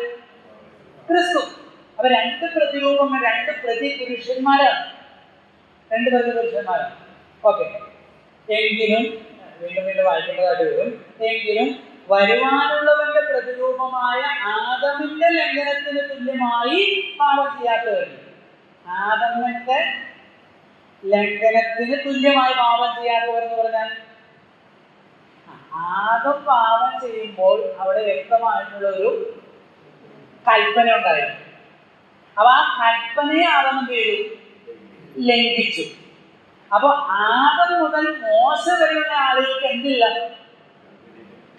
ക്രിസ്തു. അപ്പൊ രണ്ട് പ്രതിരൂപങ്ങൾ, രണ്ട് പ്രതിപുരുഷന്മാരാണ്, രണ്ട് പ്രതിപുരുഷന്മാരാണ്. ഓക്കെ. എങ്കിലും വീണ്ടും വീണ്ടും വായിക്കേണ്ടതായിട്ട് വരും. എങ്കിലും വരുവാനുള്ളവന്റെ പ്രതിരൂപമായ ആദമിന്റെ ലംഘനത്തിന് തുല്യമായി പാപം ചെയ്യാത്തവരുണ്ട്. ആദമിന്റെ ലംഘനത്തിന് തുല്യമായി പാപം ചെയ്യാത്തവരെന്ന് പറഞ്ഞാൽ ആദം പാപം ചെയ്യുമ്പോൾ അവിടെ വ്യക്തമായിട്ടുള്ള ഒരു കൽപ്പന ഉണ്ടായിരുന്നു. അപ്പൊ ആ കൽപ്പനയെ ആദം എന്ത് ചെയ്തു? ലംഘിച്ചു. അപ്പൊ ആദം മുതൽ മോശ വരെയുള്ള ആളുകൾക്ക് എന്തില്ല?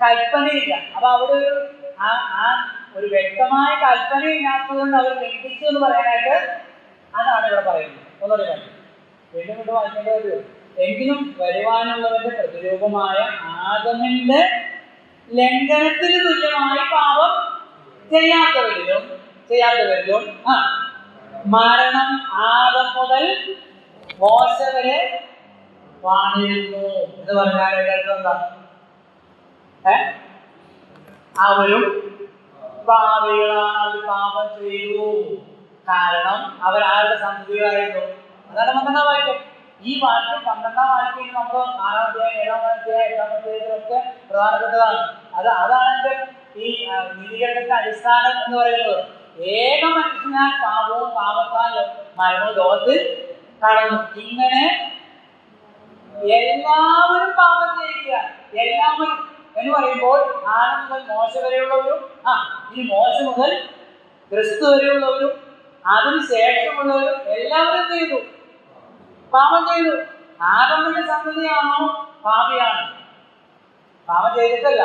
കൽപ്പനയില്ല. അപ്പൊ അവിടെ ഒരു വ്യക്തമായ കൽപ്പനയില്ലാത്തതുകൊണ്ട് അവർ ലംഘിച്ചു എന്ന് പറയാനായിട്ട് അതാണ് ഇവിടെ പറയുന്നത്. ഒന്നുകൂടി പറഞ്ഞു, വീണ്ടും വീണ്ടും വായിക്കേണ്ടത്. എങ്കിലും വരുവാനുള്ളവന്റെ പ്രതിരൂപമായ ആദമിന്റെ ലംഘനത്തിന് തുല്യമായി പാപം ചെയ്യാത്തവരിലും മരണം ആദം മുതൽ മോശ വരെ വാണിരുന്നു എന്ന് പറഞ്ഞാൽ എന്താ? അവരും പാപികളാണ്, അവർ പാപം ചെയ്തു. കാരണം അവരാരുടെ സന്തതികളായിരുന്നു. അതാണ് 12-ാം വാക്യം. ഈ വാക്യം 12-ാം വാക്യം നമ്മൾ 6-ാം അധ്യായം, 7-ാം അധ്യായം, 8-ാം അധ്യായത്തിലൊക്കെ പ്രധാനപ്പെട്ടതാണ്. അതാണ് എന്റെ ഈ നീതീകരണത്തിന്റെ അടിസ്ഥാനം എന്ന് പറയുന്നത്. ഏക മനുഷ്യനാൽ പാപവും പാപത്താൽ മരണവും ലോകത്തിൽ കടന്നു. ഇങ്ങനെ എല്ലാവരും പാപം ചെയ്യുക, എല്ലാവരും എന്ന് പറയുമ്പോൾ ആദം മുതൽ മോശ വരെയുള്ളവരും, ഇനി മോശ മുതൽ ക്രിസ്തു വരെയുള്ളവരും, അതിന് ശേഷമുള്ളവരും എല്ലാവരും ചെയ്തു, പാപം ചെയ്തു. ആദമിന്റെ സന്തതിയാണോ പാപിയാണ്? പാപം ചെയ്തിട്ടല്ല,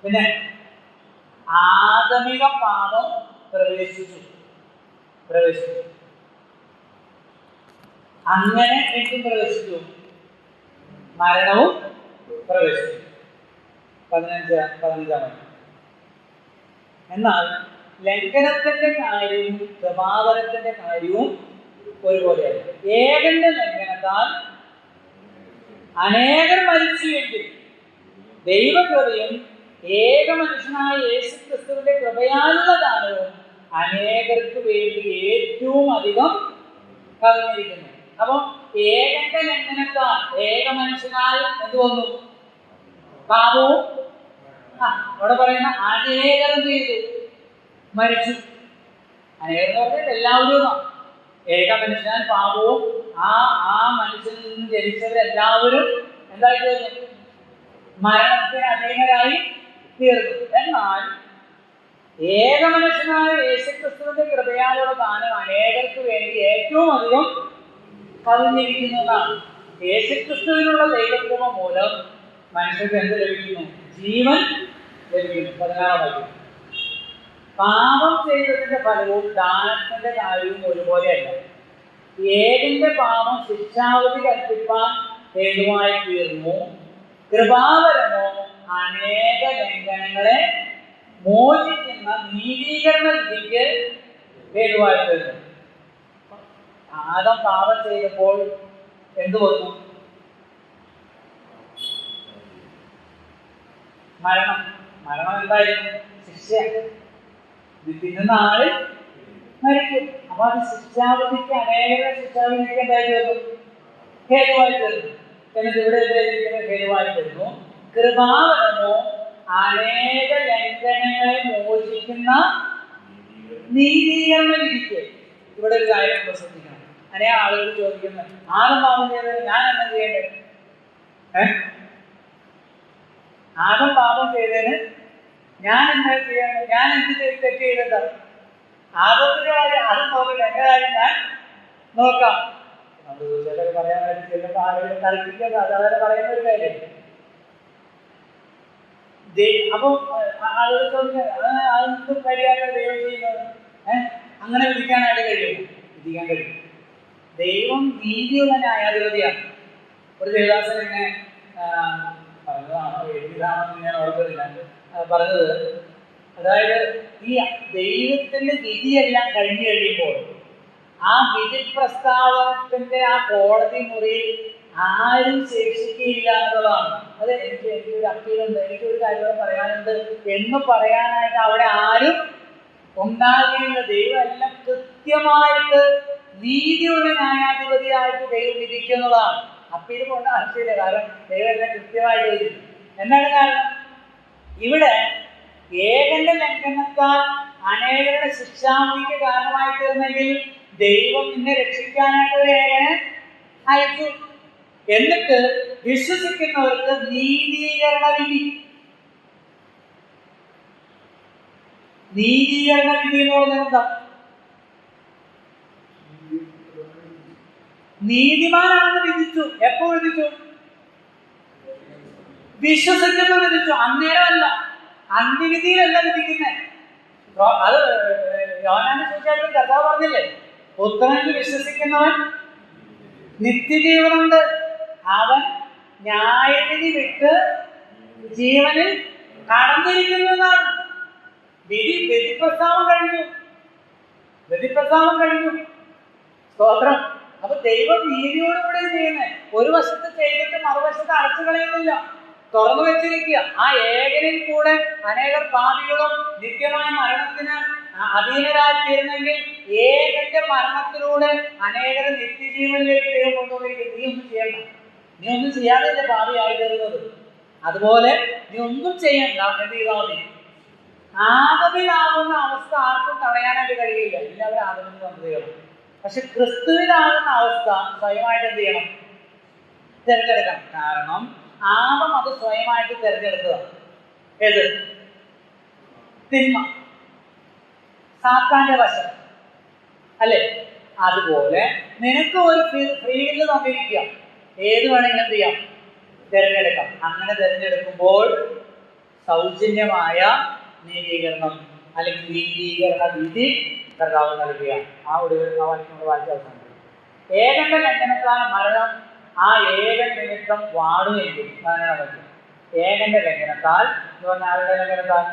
പിന്നെ ആദമിക പാപം പ്രവേശിച്ചു. അങ്ങനെ എന്തും പ്രവേശിച്ചു, മരണവും പ്രവേശിച്ചു. 15-ാം. എന്നാൽ ലംഘനത്തിന്റെ കാര്യവും സ്വഭാവത്തിന്റെ കാര്യവും ഒരുപോലെയല്ല. ഏകന്റെ ലംഘനത്താൽ അനേകർ മരിച്ചു എങ്കിൽ ദൈവകൃപയും ഏക മനുഷ്യനായ യേശു ക്രിസ്തുവിന്റെ കൃപയാലുള്ള ദാനവും അനേകർക്ക് വേണ്ടി ഏറ്റവും അധികം കവിഞ്ഞിരിക്കുന്നു. അപ്പൊ ഏകന്റെ ലംഘനത്താൽ ഏക മനുഷ്യനാൽ എന്ത് വന്നു? പാപവും. അവിടെ പറയുന്ന അനേകർ എന്ത് ചെയ്തു? മരിച്ചു. അനേകർ എന്ന് പറഞ്ഞാൽ എല്ലാവരും. ഏക മനുഷ്യനാൽ പാപവും ആ മനുഷ്യനിൽ നിന്ന് ജനിച്ചവരെല്ലാവരും എന്തായി തീർന്നു? മരണത്തിന് അധീനരായി തീർന്നു. എന്നാൽ ഏക മനുഷ്യനായ യേശുക്രിസ്തുവിന്റെ കൃപയാലുള്ള ദാനം അനേകർക്ക് വേണ്ടി ഏറ്റവും അധികം കവിഞ്ഞിരിക്കുന്നതാണ്. യേശുക്രിസ്തുവിനുള്ള ദൈവകൃപ മൂലം മനുഷ്യർക്ക് എന്ത് ലഭിക്കുന്നു? ജീവൻ ലഭിക്കുന്നു. 16-ാം വാക്യം. പാപം ചെയ്തതിന്റെ ഫലവും ദാനത്തിന്റെ കാര്യവും ഒരുപോലെയല്ല. ഏകന്റെ പാപം ശിക്ഷാവധി കൽപ്പിപ്പാൻ ഹേതുവായി തീർന്നു. കൃപാവരമോ അനേക ലംഘനങ്ങളെ മോചിക്കുന്ന നീതീകരണ വിധിക്ക് ഹേതുവായി തീർന്നു. ആദം പാപം ചെയ്തപ്പോൾ എന്തു വന്നു? മരണം. എന്തായിരുന്നു? ശിക്ഷ. തിന്നുന്ന ആള് മരിക്കും. അപ്പൊ അത് ശിക്ഷാവിധിക്ക്, അനേക ശിക്ഷാവിധിക്ക് എന്തായി തീർന്നു? ഹേതുവായി തീർന്നു. എന്നിട്ട് ഇവിടെ ഹേതുവായി തീർന്നു. കൃപാവരമോ അനേക ലംഘനങ്ങളെ മോചിക്കുന്ന നീതീകരണ വിധിക്ക്. ഇവിടെ ഒരു കാര്യം ശ്രദ്ധിക്കണം. അനേക ആളുകൾ ചോദിക്കുന്നത്, ആദം പാപം ചെയ്തത് ഞാൻ എന്താ ചെയ്യേണ്ടത്? ആദം പാപം ചെയ്തതിന് ഞാൻ എന്താ ചെയ്യേണ്ടത്? ഞാൻ എന്ത് തെറ്റ് ചെയ്തത്? ആദത്തിന്റെ കാര്യം അത് നോക്കട്ടെ, എന്റെ കാര്യം ഞാൻ നോക്കാം. നമ്മൾ ചിലർ പറയാൻ വേണ്ടി ചെല്ലുമ്പോൾ ആളുകൾ കൽപ്പിക്കുന്നത് അതവരെ പറയുന്ന ഒരു കാര്യം. അപ്പൊ ആളുകൾ ചോദിക്കുന്നത് അതെന്ത് പരിഹാരം ദൈവം ചെയ്യുന്നത്? അങ്ങനെ വിധിക്കാനായിട്ട് കഴിയുമോ? വിധിക്കാൻ കഴിയും. ദൈവം നീതിയുള്ള ന്യായാധിപതിയാണ്. ഒരു ദേവദാസൻ ഇങ്ങനെ പറഞ്ഞതാണോ എഴുതിയതാണെന്ന് ഞാൻ ഓർക്കുന്നില്ല, പറഞ്ഞത് അതായത് ഈ ദൈവത്തിന്റെ വിധിയെല്ലാം കഴിഞ്ഞു കഴിയുമ്പോൾ ആ വിധി പ്രസ്താവനത്തിന്റെ ആ കോടതി മുറിയിൽ ആരും ശേഷിക്കില്ല എന്നുള്ളതാണ്. അത് എനിക്കൊരു അപ്പീലുണ്ട്, എനിക്കൊരു കാര്യം പറയാനുണ്ട് എന്ന് പറയാനായിട്ട് അവിടെ ആരും ഉണ്ടാകുകയില്ല. ദൈവം എല്ലാം കൃത്യമായിട്ട് നീതിയുള്ള ന്യായാധിപതിയായിട്ട് ദൈവം വിധിക്കുന്നതാണ്. അപ്പീൽ കൊണ്ട് ആവശ്യമില്ല, കാരണം ദൈവം എല്ലാം കൃത്യമായിട്ട് വിധിക്കും. എന്താണ് കാരണം? ഇവിടെ ഏകന്റെ ലംഘനത്താൽ അനേകരുടെ ശിക്ഷാവിധിക്ക് കാരണമായി തീർന്നെങ്കിൽ ദൈവം നിന്നെ രക്ഷിക്കാനായിട്ട് ഒരു ഏകനെ അയച്ചു. എന്നിട്ട് വിശ്വസിക്കുന്നവർക്ക് നീതീകരണ വിധി. നീതീകരണ വിധി എന്ന് പറഞ്ഞാൽ എന്താ? നീതിമാനാണെന്ന് വിധിച്ചു. എപ്പോ വിധിച്ചു? വിശ്വസിച്ചപ്പോൾ വിധിച്ചു. അന്നേരമല്ല, അന്ത്യവിധിയിലല്ല വിധിക്കുന്നത്. അത് യോഹന്നാന്റെ സുവിശേഷത്തിൽ കർത്താവ് പറഞ്ഞില്ലേ, പുത്രനിൽ വിശ്വസിക്കുന്നവൻ നിത്യജീവനുണ്ട്, അവൻ ന്യായവിധി വിട്ട് ജീവനിൽ കടന്നിരിക്കുന്നതാണ്. വിധിപ്രസ്താവം കഴിഞ്ഞു. സ്തോത്രം. അപ്പൊ ദൈവം നീതിയോടുകൂടെ ചെയ്യുന്നത്. ഒരു വശത്ത് ചെയ്തിട്ട് മറുവശത്ത് അടച്ചു കളയുന്നില്ല, തുറന്നു വെച്ചിരിക്കുക. ആ ഏകനിൽ കൂടെ അനേകം പാപികളും നിത്യമായ മരണത്തിന് അധീനരായി തീർന്നെങ്കിൽ ഏകന്റെ മരണത്തിലൂടെ അനേകരെ നിത്യജീവനിലേക്ക് ദൈവം കൊണ്ടുപോയിരിക്കും. നീ ഒന്നും ചെയ്യാതെ പാപിയായി തീർന്നത്. അതുപോലെ നീ ഒന്നും ചെയ്യണ്ട, എന്ത് ചെയ്താൽ മതി? ആദമിലാകുന്ന അവസ്ഥ ആർക്കും തടയാനായിട്ട് കഴിയില്ല. എല്ലാവരും ആദമിന് വന്നതാണ്. പക്ഷെ ക്രിസ്തുവിലാകുന്ന അവസ്ഥ സ്വയമായിട്ട് എന്ത് ചെയ്യണം? തിരഞ്ഞെടുക്കണം. കാരണം ആദം അത് സ്വയമായിട്ട് തിരഞ്ഞെടുക്കുക. ഏത്? തിന്മ, സാത്താന്റെ വശം അല്ലേ? അതുപോലെ നിനക്ക് ഒരു ഫ്രീ വില്ല് തന്നിരിക്കുക, ഏത് വേണമെങ്കിലും എന്ത് ചെയ്യാം? തിരഞ്ഞെടുക്കാം. അങ്ങനെ തിരഞ്ഞെടുക്കുമ്പോൾ സൗജന്യമായ നീതീകരണം അല്ലെങ്കിൽ നീതീകരണ വിധി കർത്താവ് നൽകുകയാണ്. ആ ഒരു വാക്യം വായിച്ച അവസാനം, ഏകന്റെ ലംഘനത്താൽ മരണം ആ ഏകൻ നിമിത്തം വാടുമെങ്കിൽ മരണം പറ്റും. ഏകന്റെ ലംഘനത്താൽ എന്ന് പറഞ്ഞാൽ ആരുടെ ലംഘനത്താൽ?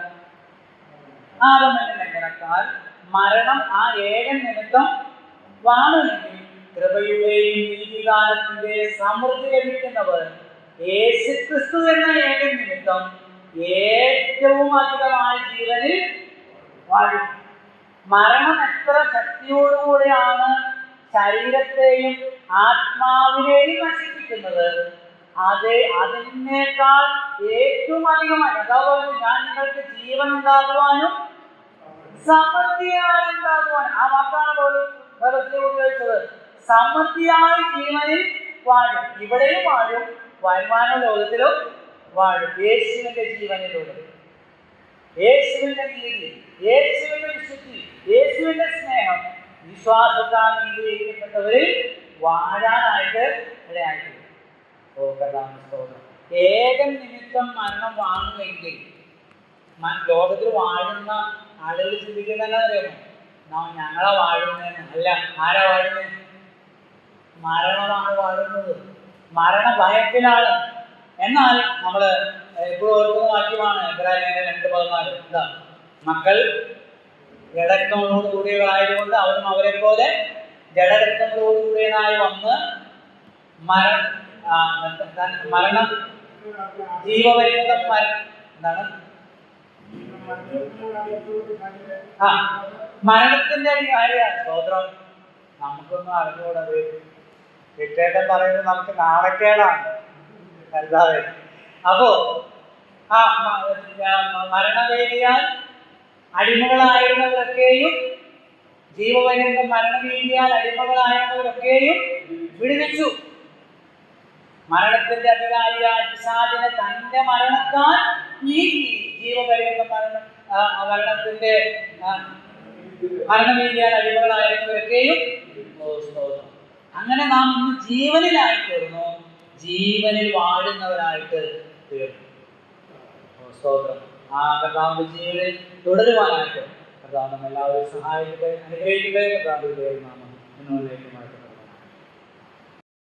ആദമിന്റെ ലംഘനത്താൽ മരണം ആ ഏകൻ നിമിത്തം വാടുമെങ്കിൽ കൃപയുടെയും നീതികാലത്തിന്റെ സമൃദ്ധി ലഭിക്കുന്നവർ യേശുക്രിസ്തു എന്ന ഏകൻ നിമിത്തം ഏറ്റവും അധികമായ ജീവനിൽ വാഴും. മരണം എത്ര ശക്തിയോടുകൂടിയാണ് ശരീരത്തെയും ആത്മാവിനെയും നശിപ്പിക്കുന്നത്, അതിനേക്കാൾ ഏറ്റവും അധികമായി അതായത് ഞാൻ നിങ്ങൾക്ക് ജീവൻ ഉണ്ടാകുവാനും സമൃദ്ധിയായി ഉണ്ടാകുവാനും, ആ വാക്കാണ് ഉപയോഗിച്ചത്. സമൃദ്ധിയായി ജീവനിൽ വാഴും. ഇവിടെയും വാഴും, വരുമാന ലോകത്തിലും വാഴും. യേശുവിന്റെ ജീവനിലൂടെ, യേശുവിന്റെ നീതി, യേശുവിന്റെ വിശുദ്ധി, യേശുവിന്റെ സ്നേഹം വിശ്വാസത്താൽ നീതീകരിക്കപ്പെട്ടവരിൽ വാഴാനായിട്ട് ഇടയായിട്ടുണ്ട്. ഏകൻ നിമിത്തം മരണം വാങ്ങുമെങ്കിൽ ലോകത്തിൽ വാഴുന്ന ആളുകൾ ചിന്തിക്കുന്നതെന്ന് അറിയാമോ? ഞങ്ങളെ വാഴുന്നതെന്ന് അല്ല. ആരാ വാഴുന്നത്? മരണമാണ് വാഴുന്നത്. മരണഭയത്തിലാണ്. എന്നാൽ നമ്മൾ എപ്പോഴും ഓർക്കുന്ന വാക്യമാണ് എബ്രായരുടെ 2:14. എന്താ? മക്കൾ ജഡരക്തങ്ങളോട് കൂടിയവരായതുകൊണ്ട് അവരും അവരെ പോലെ ജഡരക്തങ്ങളോട് കൂടിയതായി വന്ന് മരണം ജീവപര്യന്തം എന്താണ് മരണത്തിന്റെ കാര്യമാണ്. സ്തോത്രം. നമുക്കൊന്നും അറിഞ്ഞുകൂടത്. കിട്ടേട്ടൻ പറയുന്നത് നമുക്ക് നാണക്കേടാണ് കരുതാതെ. അപ്പോ മരണവേദിയാൽ അടിമകളായിരുന്നവരൊക്കെയും ജീവപര്യന്തം മരണവേദിയാൽ അടിമകളായിരുന്നവരൊക്കെയും വിടുവിച്ചു. മരണത്തിന്റെ അധികാരിയായ പിശാചിനെ തന്റെ മരണത്താൽ നീക്കി ജീവപര്യന്തം മരണത്തിന്റെ മരണവേദിയാൽ അടിമകളായിരുന്നവരൊക്കെയും. അങ്ങനെ നാം ഇന്ന് ജീവനിലായി തീർന്നു, ജീവനിൽ വാഴുന്നവരായിട്ട് തീർന്നു. സ്തോത്രം. ആ കർത്താവിന്റെ ജീവനിൽ തുടരുവാനായിട്ട് കർത്താവ് എല്ലാവരും സഹായിക്കട്ടെ, അനുഗ്രഹിക്കട്ടെ. കർത്താവിന്റെ നാമം എന്നോട്